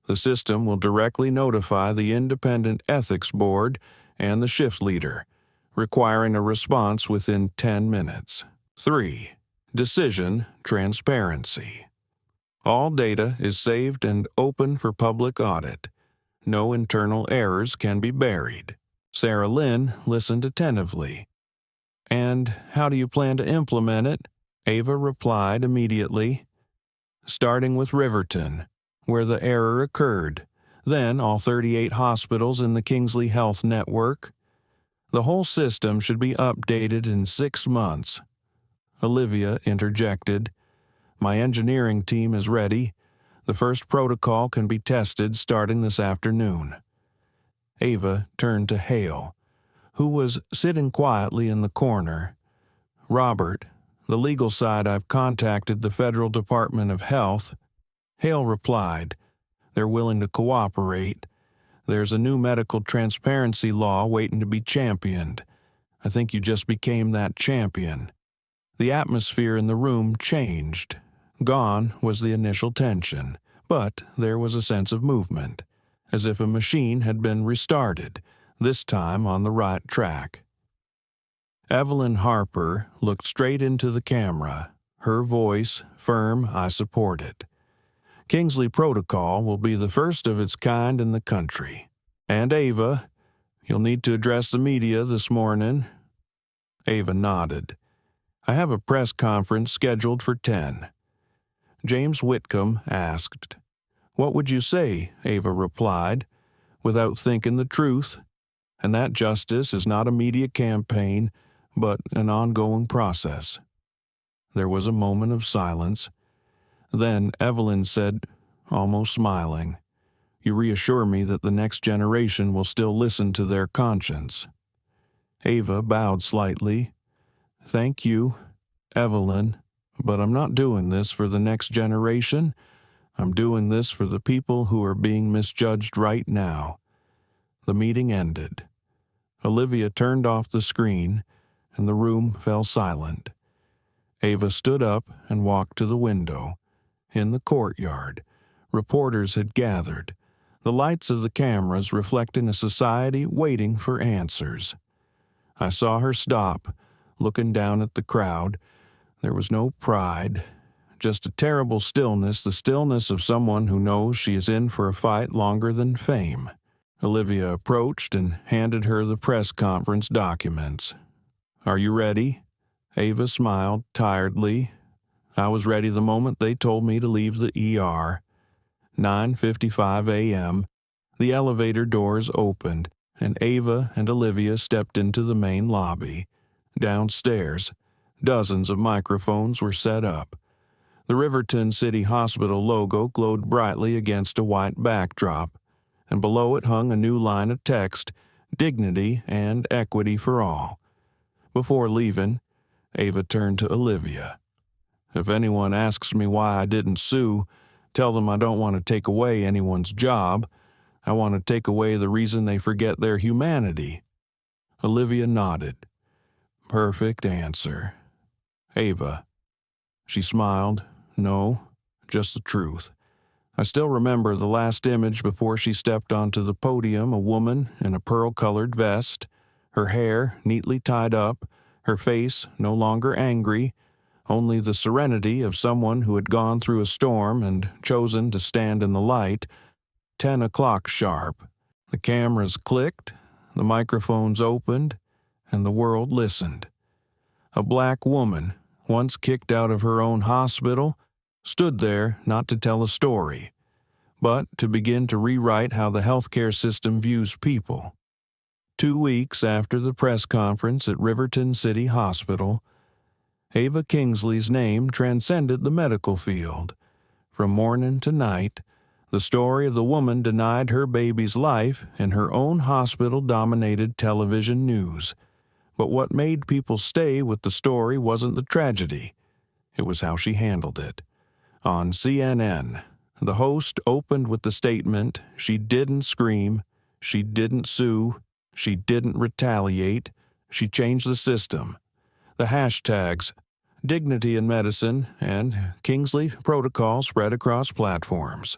the system will directly notify the independent ethics board and the shift leader, requiring a response within 10 minutes. 3. Decision transparency. All data is saved and open for public audit. No internal errors can be buried. Sarah Lynn listened attentively. "And how do you plan to implement it?" Ava replied immediately. "Starting with Riverton, where the error occurred, then all 38 hospitals in the Kingsley Health Network. The whole system should be updated in 6 months." Olivia interjected, "My engineering team is ready. The first protocol can be tested starting this afternoon." Ava turned to Hale, who was sitting quietly in the corner. "Robert, the legal side, I've contacted the Federal Department of Health." Hale replied, "They're willing to cooperate. There's a new medical transparency law waiting to be championed. I think you just became that champion." The atmosphere in the room changed. Gone was the initial tension, but there was a sense of movement, as if a machine had been restarted, this time on the right track. Evelyn Harper looked straight into the camera, her voice firm. "I support it. Kingsley Protocol will be the first of its kind in the country. And Ava, you'll need to address the media this morning." Ava nodded. "I have a press conference scheduled for 10. James Whitcomb asked, "What would you say?" Ava replied, "without thinking the truth? And that justice is not a media campaign, but an ongoing process." There was a moment of silence. Then Evelyn said, almost smiling, "You reassure me that the next generation will still listen to their conscience." Ava bowed slightly. "Thank you, Evelyn, but I'm not doing this for the next generation. I'm doing this for the people who are being misjudged right now." The meeting ended. Olivia turned off the screen, and the room fell silent. Ava stood up and walked to the window. In the courtyard, reporters had gathered, the lights of the cameras reflecting a society waiting for answers. I saw her stop, looking down at the crowd. There was no pride, just a terrible stillness, the stillness of someone who knows she is in for a fight longer than fame. Olivia approached and handed her the press conference documents. "Are you ready?" Ava smiled tiredly. "I was ready the moment they told me to leave the ER." 9:55 a.m., the elevator doors opened, and Ava and Olivia stepped into the main lobby. Downstairs, dozens of microphones were set up. The Riverton City Hospital logo glowed brightly against a white backdrop, and below it hung a new line of text, "Dignity and Equity for All." Before leaving, Ava turned to Olivia. "If anyone asks me why I didn't sue, tell them I don't want to take away anyone's job. I want to take away the reason they forget their humanity." Olivia nodded. "Perfect answer." "Ava." She smiled. "No, just the truth." I still remember the last image before she stepped onto the podium, a woman in a pearl-colored vest, her hair neatly tied up, her face no longer angry, only the serenity of someone who had gone through a storm and chosen to stand in the light. 10 o'clock sharp. The cameras clicked, the microphones opened, and the world listened. A black woman, once kicked out of her own hospital, stood there not to tell a story, but to begin to rewrite how the healthcare system views people. 2 weeks after the press conference at Riverton City Hospital, Ava Kingsley's name transcended the medical field. From morning to night, the story of the woman denied her baby's life in her own hospital-dominated television news. But what made people stay with the story wasn't the tragedy. It was how she handled it. On CNN, the host opened with the statement, "She didn't scream, she didn't sue, she didn't retaliate, she changed the system." The hashtags, "Dignity in Medicine" and "Kingsley Protocol" spread across platforms.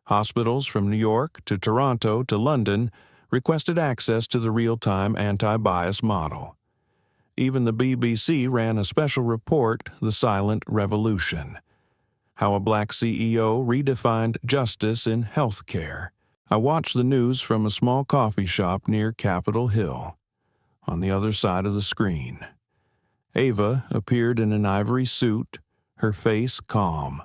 Hospitals from New York to Toronto to London requested access to the real-time anti-bias model. Even the BBC ran a special report, "The Silent Revolution," how a black CEO redefined justice in healthcare. I watched the news from a small coffee shop near Capitol Hill. On the other side of the screen, Ava appeared in an ivory suit, her face calm.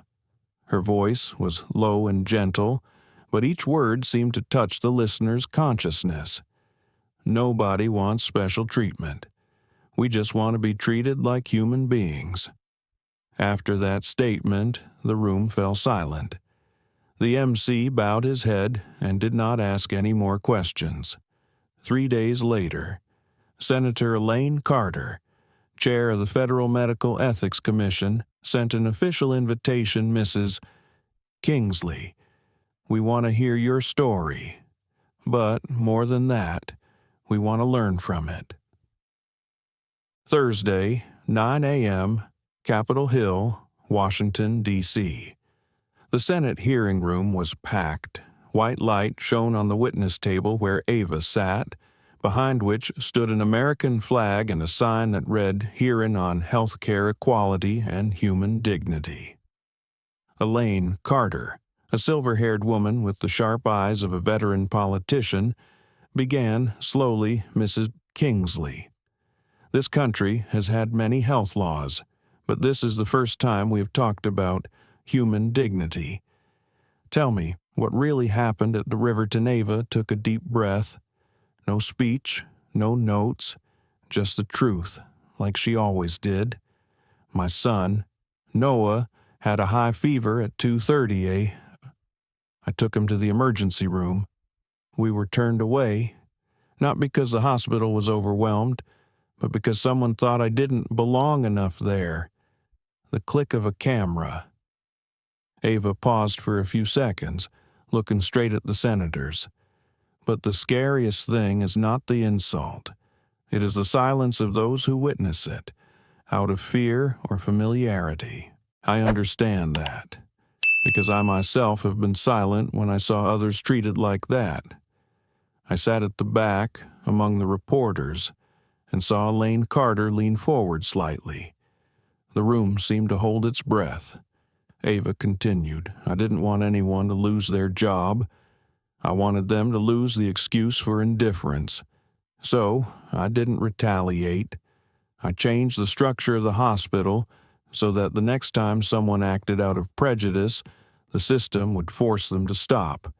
Her voice was low and gentle, but each word seemed to touch the listener's consciousness. Nobody wants special treatment. We just want to be treated like human beings. After that statement, the room fell silent. The MC bowed his head and did not ask any more questions. 3 days later, Senator Elaine Carter, chair of the Federal Medical Ethics Commission, sent an official invitation, "Mrs. Kingsley, we want to hear your story. But more than that, we want to learn from it." Thursday, 9 a.m., Capitol Hill, Washington, D.C. The Senate hearing room was packed. White light shone on the witness table where Ava sat, behind which stood an American flag and a sign that read, "Hearing on Healthcare Equality and Human Dignity." Elaine Carter, a silver-haired woman with the sharp eyes of a veteran politician, began slowly, "Mrs. Kingsley, this country has had many health laws, but this is the first time we have talked about human dignity. Tell me, what really happened at the Riverton? Ava took a deep breath. No speech, no notes, just the truth, like she always did. My son, Noah, had a high fever at 2:30 I took him to the emergency room. We were turned away, not because the hospital was overwhelmed, but because someone thought I didn't belong enough there. The click of a camera. Ava paused for a few seconds, looking straight at the senators. But the scariest thing is not the insult. It is the silence of those who witness it, out of fear or familiarity. I understand that, because I myself have been silent when I saw others treated like that. I sat at the back, among the reporters, and saw Elaine Carter lean forward slightly. The room seemed to hold its breath. Ava continued, I didn't want anyone to lose their job. I wanted them to lose the excuse for indifference. So, I didn't retaliate. I changed the structure of the hospital so that the next time someone acted out of prejudice, the system would force them to stop.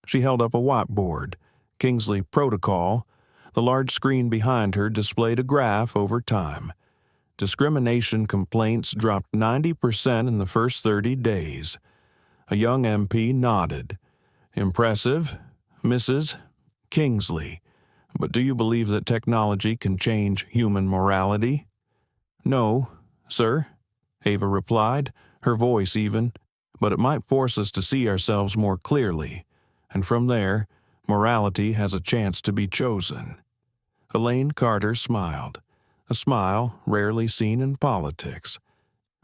She held up a whiteboard, Kingsley Protocol. The large screen behind her displayed a graph over time. Discrimination complaints dropped 90% in the first 30 days. A young MP nodded. Impressive, Mrs. Kingsley. But do you believe that technology can change human morality? No, sir, Ava replied, her voice even, but it might force us to see ourselves more clearly, and from there, morality has a chance to be chosen. Elaine Carter smiled, a smile rarely seen in politics.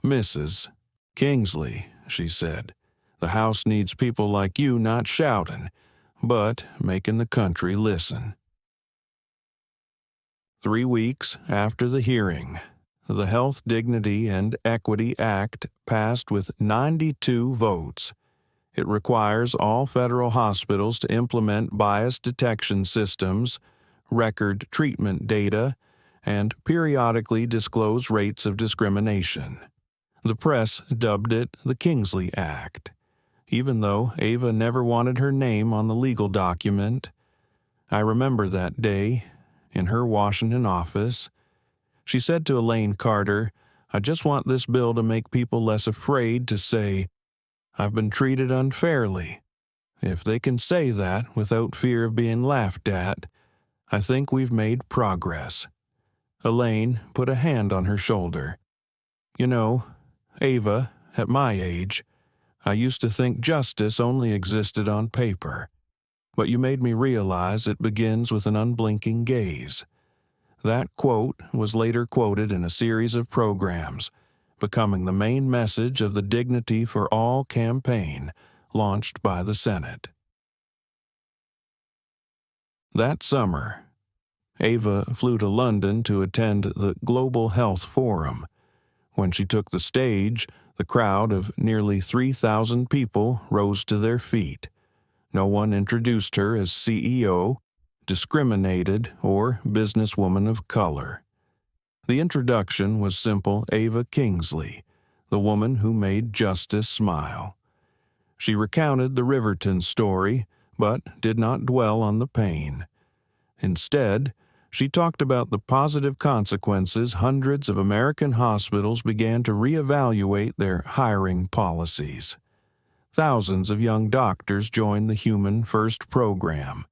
Mrs. Kingsley, she said, the House needs people like you not shouting, but making the country listen. 3 weeks after the hearing, the Health, Dignity, and Equity Act passed with 92 votes. It requires all federal hospitals to implement bias detection systems, record treatment data, and periodically disclose rates of discrimination. The press dubbed it the Kingsley Act, even though Ava never wanted her name on the legal document. I remember that day, in her Washington office. She said to Elaine Carter, I just want this bill to make people less afraid to say, I've been treated unfairly. If they can say that without fear of being laughed at, I think we've made progress. Elaine put a hand on her shoulder. You know, Ava, at my age, I used to think justice only existed on paper. But you made me realize it begins with an unblinking gaze. That quote was later quoted in a series of programs, becoming the main message of the Dignity for All campaign launched by the Senate. That summer, Ava flew to London to attend the Global Health Forum. When she took the stage, the crowd of nearly 3,000 people rose to their feet. No one introduced her as CEO, discriminated, or businesswoman of color. The introduction was simple Ava Kingsley, the woman who made justice smile. She recounted the Riverton story, but did not dwell on the pain. Instead, she talked about the positive consequences hundreds of American hospitals began to reevaluate their hiring policies. Thousands of young doctors joined the Human First program.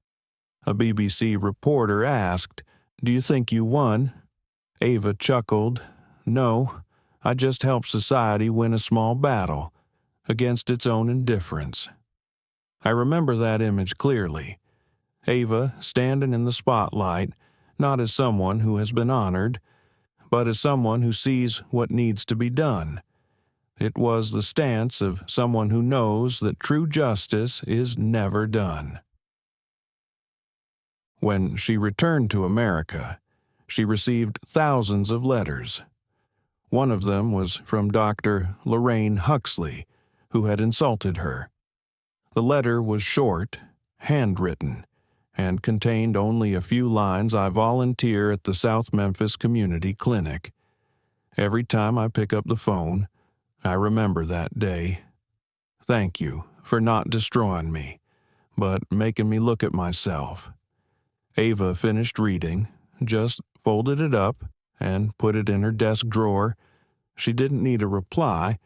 A BBC reporter asked, Do you think you won? Ava chuckled, No, I just helped society win a small battle against its own indifference. I remember that image clearly. Ava standing in the spotlight, not as someone who has been honored, but as someone who sees what needs to be done. It was the stance of someone who knows that true justice is never done. When she returned to America, she received thousands of letters. One of them was from Dr. Lorraine Huxley, who had insulted her. The letter was short, handwritten, and contained only a few lines. I volunteer at the South Memphis Community Clinic. Every time I pick up the phone, I remember that day. Thank you for not destroying me, but making me look at myself." Ava finished reading, just folded it up, and put it in her desk drawer. She didn't need a reply,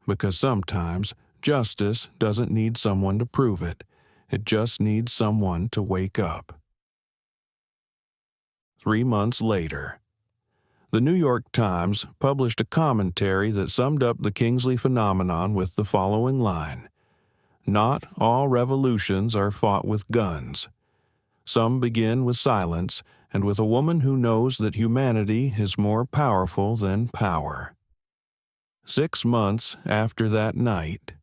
because sometimes justice doesn't need someone to prove it. It just needs someone to wake up. 3 months later. The New York Times published a commentary that summed up the Kingsley phenomenon with the following line: "Not all revolutions are fought with guns. Some begin with silence and with a woman who knows that humanity is more powerful than power." 6 months after that night,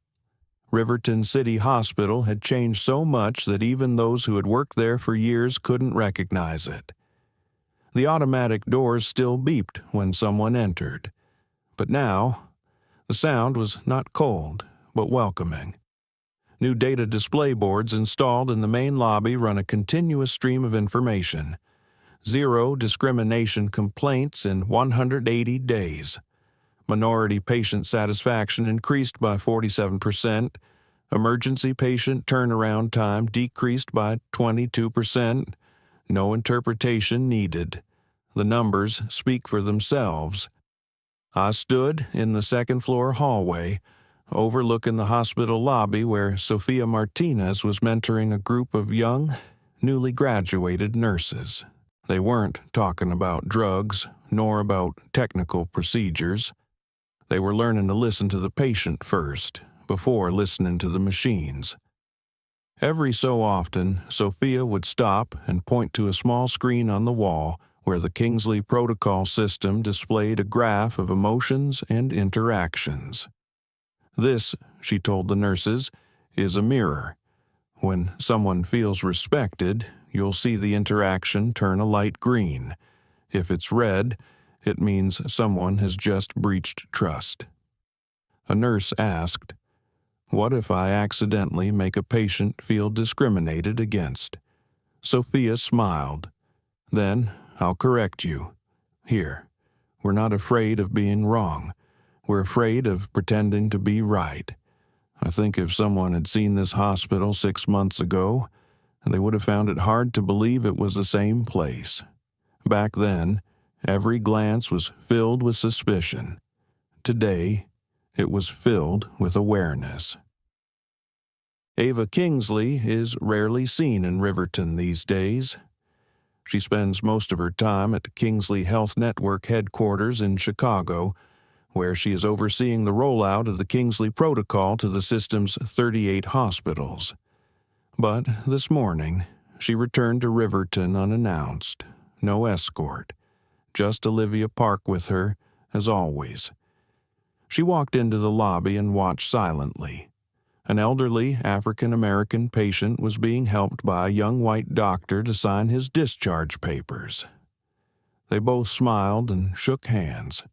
Riverton City Hospital had changed so much that even those who had worked there for years couldn't recognize it. The automatic doors still beeped when someone entered, but now the sound was not cold, but welcoming. New data display boards installed in the main lobby run a continuous stream of information. 0 discrimination complaints in 180 days. Minority patient satisfaction increased by 47%. Emergency patient turnaround time decreased by 22%. No interpretation needed. The numbers speak for themselves. I stood in the second-floor hallway, overlooking the hospital lobby where Sophia Martinez was mentoring a group of young, newly graduated nurses. They weren't talking about drugs, nor about technical procedures. They were learning to listen to the patient first, before listening to the machines. Every so often, Sophia would stop and point to a small screen on the wall where the Kingsley protocol system displayed a graph of emotions and interactions. "This," she told the nurses, "is a mirror. When someone feels respected, you'll see the interaction turn a light green. If it's red, it means someone has just breached trust." A nurse asked, "What if I accidentally make a patient feel discriminated against?" Sophia smiled. "Then I'll correct you. Here, we're not afraid of being wrong. We're afraid of pretending to be right. I think if someone had seen this hospital 6 months ago, they would have found it hard to believe it was the same place. Back then, every glance was filled with suspicion. Today, it was filled with awareness." Ava Kingsley is rarely seen in Riverton these days. She spends most of her time at Kingsley Health Network headquarters in Chicago, where she is overseeing the rollout of the Kingsley Protocol to the system's 38 hospitals. But this morning, she returned to Riverton unannounced, no escort, just Olivia Park with her, as always. She walked into the lobby and watched silently. An elderly African-American patient was being helped by a young white doctor to sign his discharge papers. They both smiled and shook hands.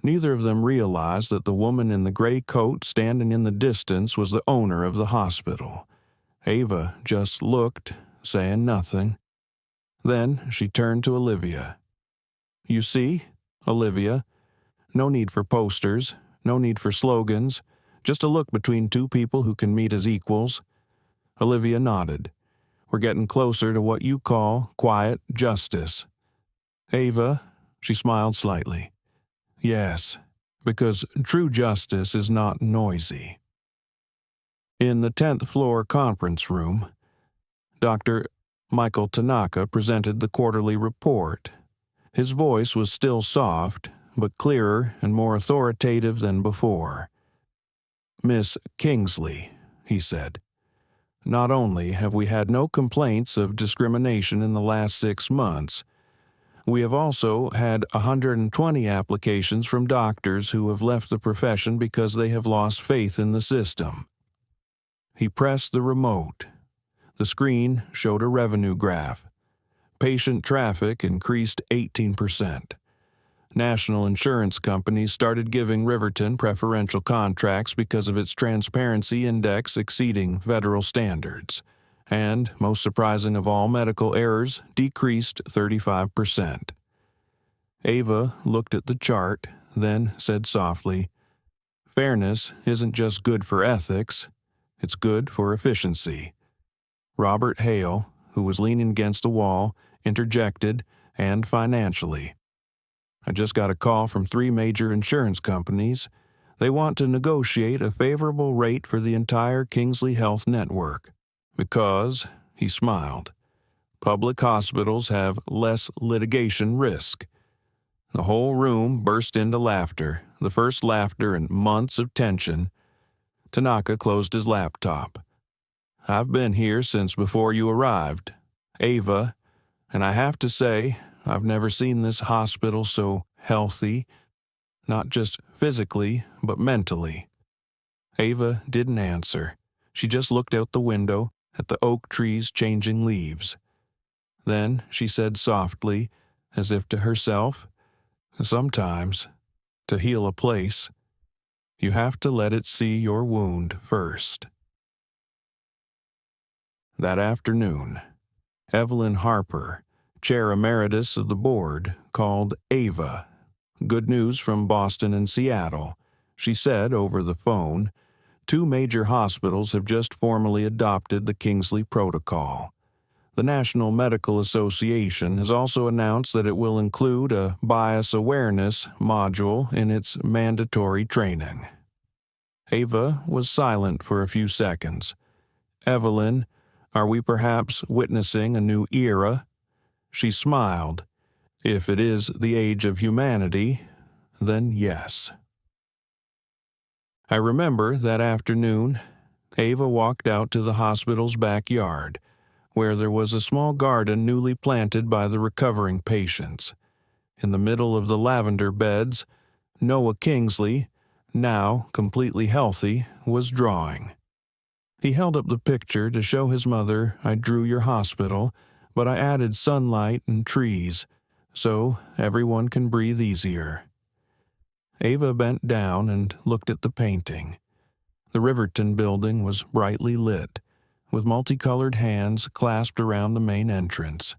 Neither of them realized that the woman in the gray coat standing in the distance was the owner of the hospital. Ava just looked, saying nothing. Then she turned to Olivia. "You see, Olivia, no need for posters, no need for slogans, just a look between two people who can meet as equals." Olivia nodded. "We're getting closer to what you call quiet justice." "Ava," she smiled slightly. "Yes, because true justice is not noisy." In the 10th floor conference room, Dr. Michael Tanaka presented the quarterly report. His voice was still soft, but clearer and more authoritative than before. "Miss Kingsley," he said, "not only have we had no complaints of discrimination in the last 6 months, we have also had 120 applications from doctors who have left the profession because they have lost faith in the system." He pressed the remote. The screen showed a revenue graph. Patient traffic increased 18%. National insurance companies started giving Riverton preferential contracts because of its transparency index exceeding federal standards. And, most surprising of all, medical errors decreased 35%. Ava looked at the chart, then said softly, "Fairness isn't just good for ethics, It's good for efficiency. Robert Hale, who was leaning against a wall, interjected, and financially. I just got a call from 3 major insurance companies. They want to negotiate a favorable rate for the entire Kingsley Health network. Because, he smiled, public hospitals have less litigation risk. The whole room burst into laughter, the first laughter in months of tension. Tanaka closed his laptop. I've been here since before you arrived, Ava, and I have to say, I've never seen this hospital so healthy, not just physically, but mentally. Ava didn't answer. She just looked out the window at the oak trees changing leaves. Then she said softly, as if to herself, sometimes, to heal a place, you have to let it see your wound first. That afternoon, Evelyn Harper, chair emeritus of the board, called Ava. Good news from Boston and Seattle. She said over the phone, 2 major hospitals have just formally adopted the Kingsley Protocol. The National Medical Association has also announced that it will include a bias awareness module in its mandatory training. Ava was silent for a few seconds. Evelyn, are we perhaps witnessing a new era? She smiled. If it is the age of humanity, then yes. I remember that afternoon, Ava walked out to the hospital's backyard, where there was a small garden newly planted by the recovering patients. In the middle of the lavender beds, Noah Kingsley, now completely healthy, was drawing. He held up the picture to show his mother I drew your hospital, but I added sunlight and trees, so everyone can breathe easier. Ava bent down and looked at the painting. The Riverton building was brightly lit, with multicolored hands clasped around the main entrance.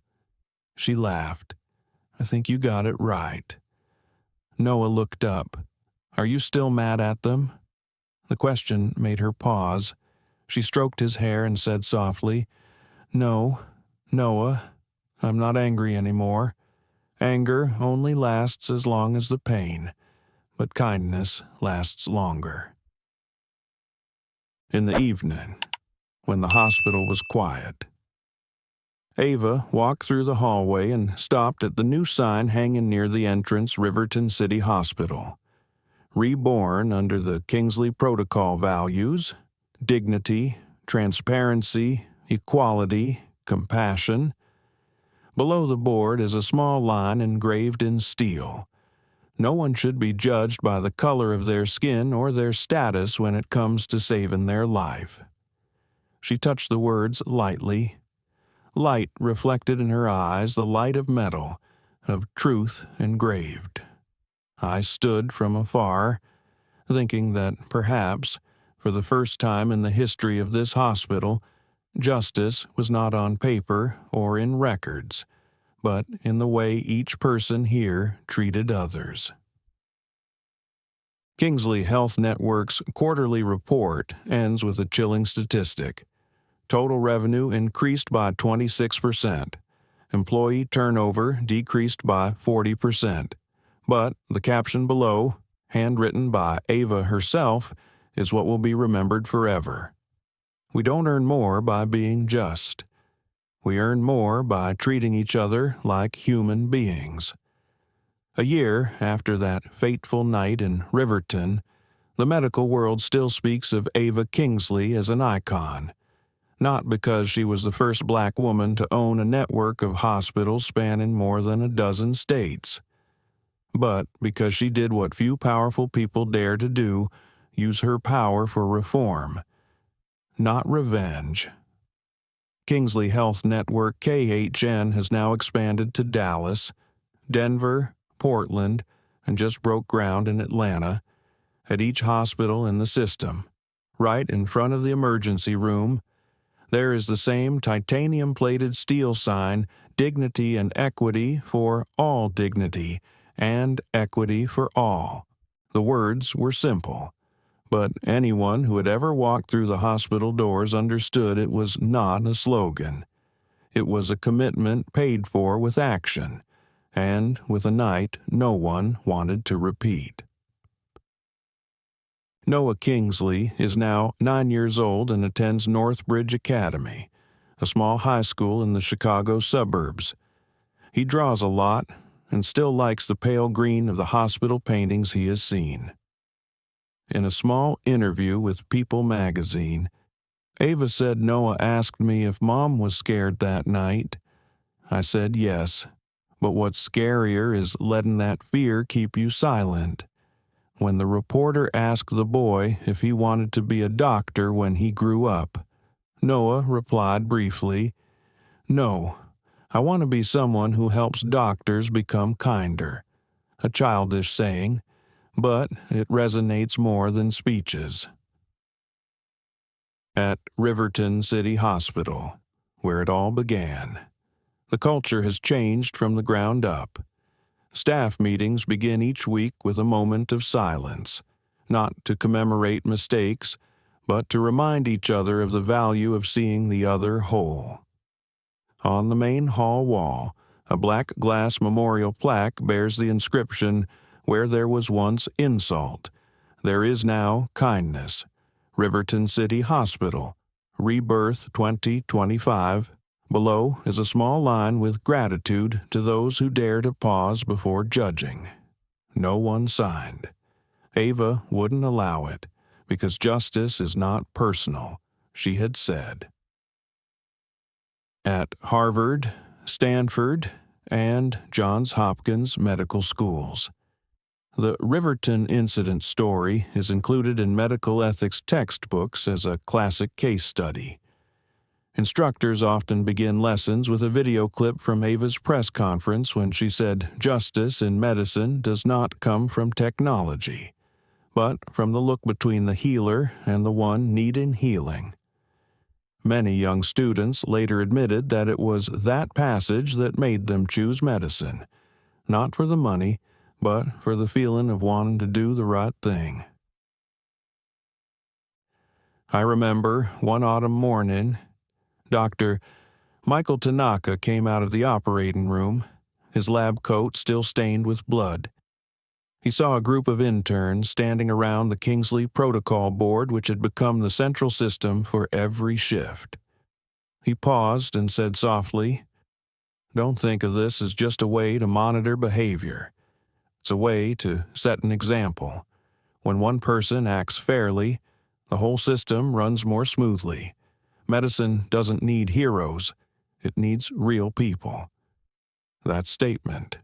She laughed. I think you got it right. Noah looked up. Are you still mad at them? The question made her pause. She stroked his hair and said softly, No, Noah, I'm not angry anymore. Anger only lasts as long as the pain, but kindness lasts longer. In the evening, when the hospital was quiet, Ava walked through the hallway and stopped at the new sign hanging near the entrance Riverton City Hospital. Reborn under the Kingsley Protocol values, dignity, transparency, equality, compassion. Below the board is a small line engraved in steel. No one should be judged by the color of their skin or their status when it comes to saving their life. She touched the words lightly. Light reflected in her eyes the light of metal, of truth engraved. I stood from afar, thinking that perhaps, for the first time in the history of this hospital, justice was not on paper or in records, but in the way each person here treated others. Kingsley Health Network's quarterly report ends with a chilling statistic. Total revenue increased by 26%. Employee turnover decreased by 40%. But the caption below, handwritten by Ava herself, is what will be remembered forever. We don't earn more by being just. We earn more by treating each other like human beings. A year after that fateful night in Riverton, the medical world still speaks of Ava Kingsley as an icon. Not because she was the first black woman to own a network of hospitals spanning more than a dozen states, but because she did what few powerful people dare to do, use her power for reform, not revenge. Kingsley Health Network KHN has now expanded to Dallas, Denver, Portland, and just broke ground in Atlanta, at each hospital in the system. Right in front of the emergency room, there is the same titanium-plated steel sign, Dignity and Equity for All Dignity, and Equity for All. The words were simple, but anyone who had ever walked through the hospital doors understood it was not a slogan. It was a commitment paid for with action, and with a night no one wanted to repeat. Ava Kingsley is now 9 years old and attends Northbridge Academy, a small high school in the Chicago suburbs. He draws a lot and still likes the pale green of the hospital paintings he has seen. In a small interview with People magazine, Ava said Noah asked me if Mom was scared that night. I said yes, but what's scarier is letting that fear keep you silent. When the reporter asked the boy if he wanted to be a doctor when he grew up, Noah replied briefly, "No, I want to be someone who helps doctors become kinder." A childish saying, but it resonates more than speeches. At Riverton City Hospital, where it all began, the culture has changed from the ground up. Staff meetings begin each week with a moment of silence, not to commemorate mistakes, but to remind each other of the value of seeing the other whole. On the main hall wall, a black glass memorial plaque bears the inscription, "Where there was once insult, there is now kindness. Riverton City Hospital, Rebirth 2025. Below is a small line with gratitude to those who dare to pause before judging. No one signed. Ava wouldn't allow it, because justice is not personal, she had said. At Harvard, Stanford, and Johns Hopkins medical schools, the Riverton incident story is included in medical ethics textbooks as a classic case study. Instructors often begin lessons with a video clip from Ava's press conference when she said justice in medicine does not come from technology, but from the look between the healer and the one needing healing. Many young students later admitted that it was that passage that made them choose medicine, not for the money, but for the feeling of wanting to do the right thing. I remember one autumn morning, Dr. Michael Tanaka came out of the operating room, his lab coat still stained with blood. He saw a group of interns standing around the Kingsley protocol board, which had become the central system for every shift. He paused and said softly, "Don't think of this as just a way to monitor behavior. It's a way to set an example. When one person acts fairly, the whole system runs more smoothly. Medicine doesn't need heroes, it needs real people." That statement,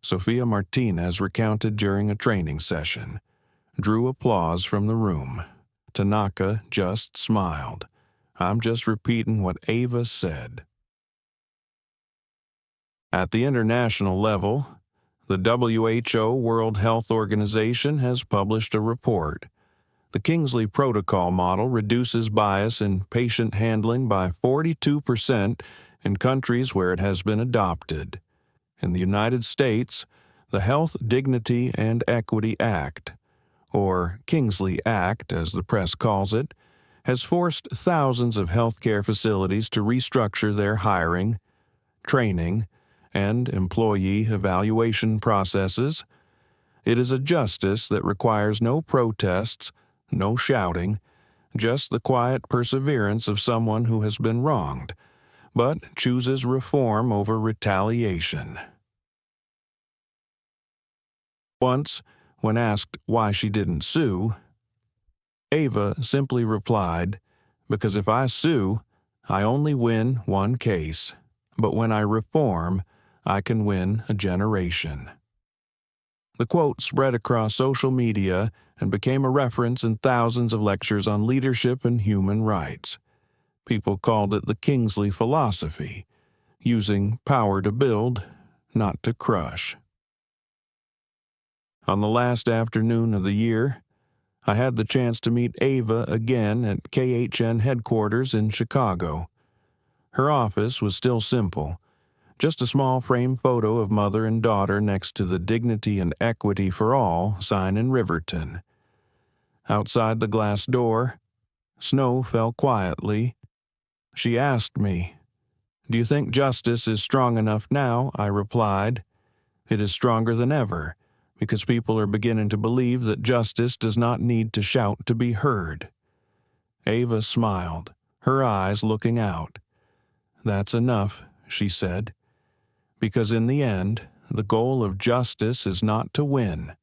Sophia Martinez recounted during a training session, drew applause from the room. Tanaka just smiled. "I'm just repeating what Ava said." At the international level, the WHO World Health Organization has published a report. The Kingsley Protocol model reduces bias in patient handling by 42% in countries where it has been adopted. In the United States, the Health Dignity and Equity Act, or Kingsley Act as the press calls it, has forced thousands of healthcare facilities to restructure their hiring, training, and employee evaluation processes. It is a justice that requires no protests, no shouting, just the quiet perseverance of someone who has been wronged, but chooses reform over retaliation. Once, when asked why she didn't sue, Ava simply replied, "Because if I sue, I only win one case, but when I reform, I can win a generation." The quote spread across social media and became a reference in thousands of lectures on leadership and human rights. People called it the Kingsley philosophy, using power to build, not to crush. On the last afternoon of the year, I had the chance to meet Ava again at KHN headquarters in Chicago. Her office was still simple, just a small frame photo of mother and daughter next to the Dignity and Equity for All sign in Riverton. Outside the glass door, snow fell quietly. She asked me, "Do you think justice is strong enough now?" I replied, "It is stronger than ever, because people are beginning to believe that justice does not need to shout to be heard." Ava smiled, her eyes looking out. "That's enough," she said, "because in the end, the goal of justice is not to win,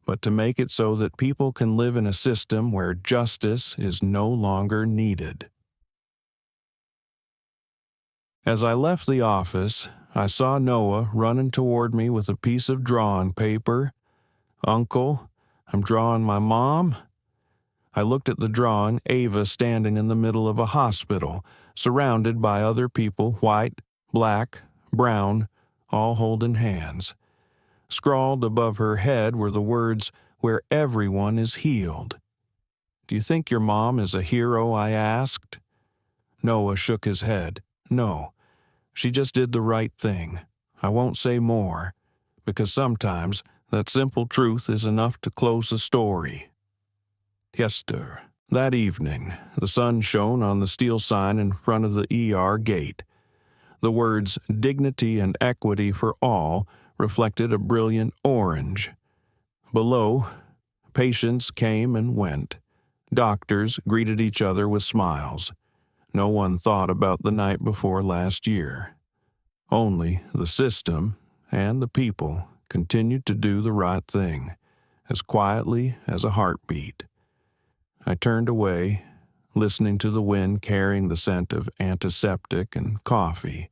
but to make it so that people can live in a system where justice is no longer needed." As I left the office, I saw Noah running toward me with a piece of drawing paper. "Uncle, I'm drawing my mom." I looked at the drawing, Ava standing in the middle of a hospital, surrounded by other people, white, black, brown, all holding hands. Scrawled above her head were the words, "Where everyone is healed." "Do you think your mom is a hero?" I asked. Noah shook his head. "No, she just did the right thing. I won't say more, because sometimes that simple truth is enough to close a story." Yester. That evening, the sun shone on the steel sign in front of the ER gate. The words "Dignity and Equity for All" reflected a brilliant orange. Below, patients came and went. Doctors greeted each other with smiles. No one thought about the night before last year. Only the system and the people continued to do the right thing, as quietly as a heartbeat. I turned away, listening to the wind carrying the scent of antiseptic and coffee,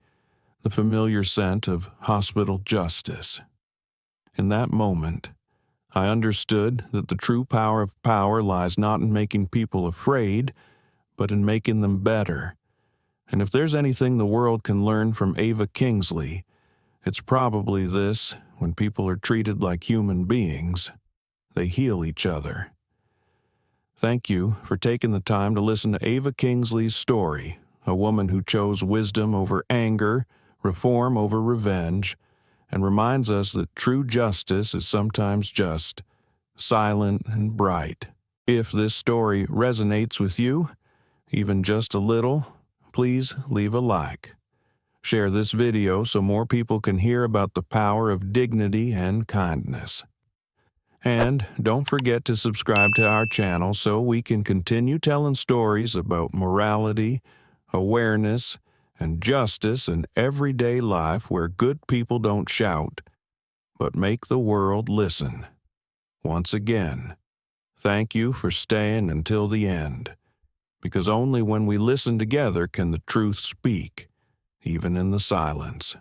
the familiar scent of hospital justice. In that moment, I understood that the true power of power lies not in making people afraid, but in making them better. And if there's anything the world can learn from Ava Kingsley, it's probably this: when people are treated like human beings, they heal each other. Thank you for taking the time to listen to Ava Kingsley's story, a woman who chose wisdom over anger, reform over revenge, and reminds us that true justice is sometimes just silent and bright. If this story resonates with you, even just a little, please leave a like. Share this video so more people can hear about the power of dignity and kindness. And don't forget to subscribe to our channel so we can continue telling stories about morality, awareness, and justice in everyday life where good people don't shout, but make the world listen. Once again, thank you for staying until the end, because only when we listen together can the truth speak, even in the silence.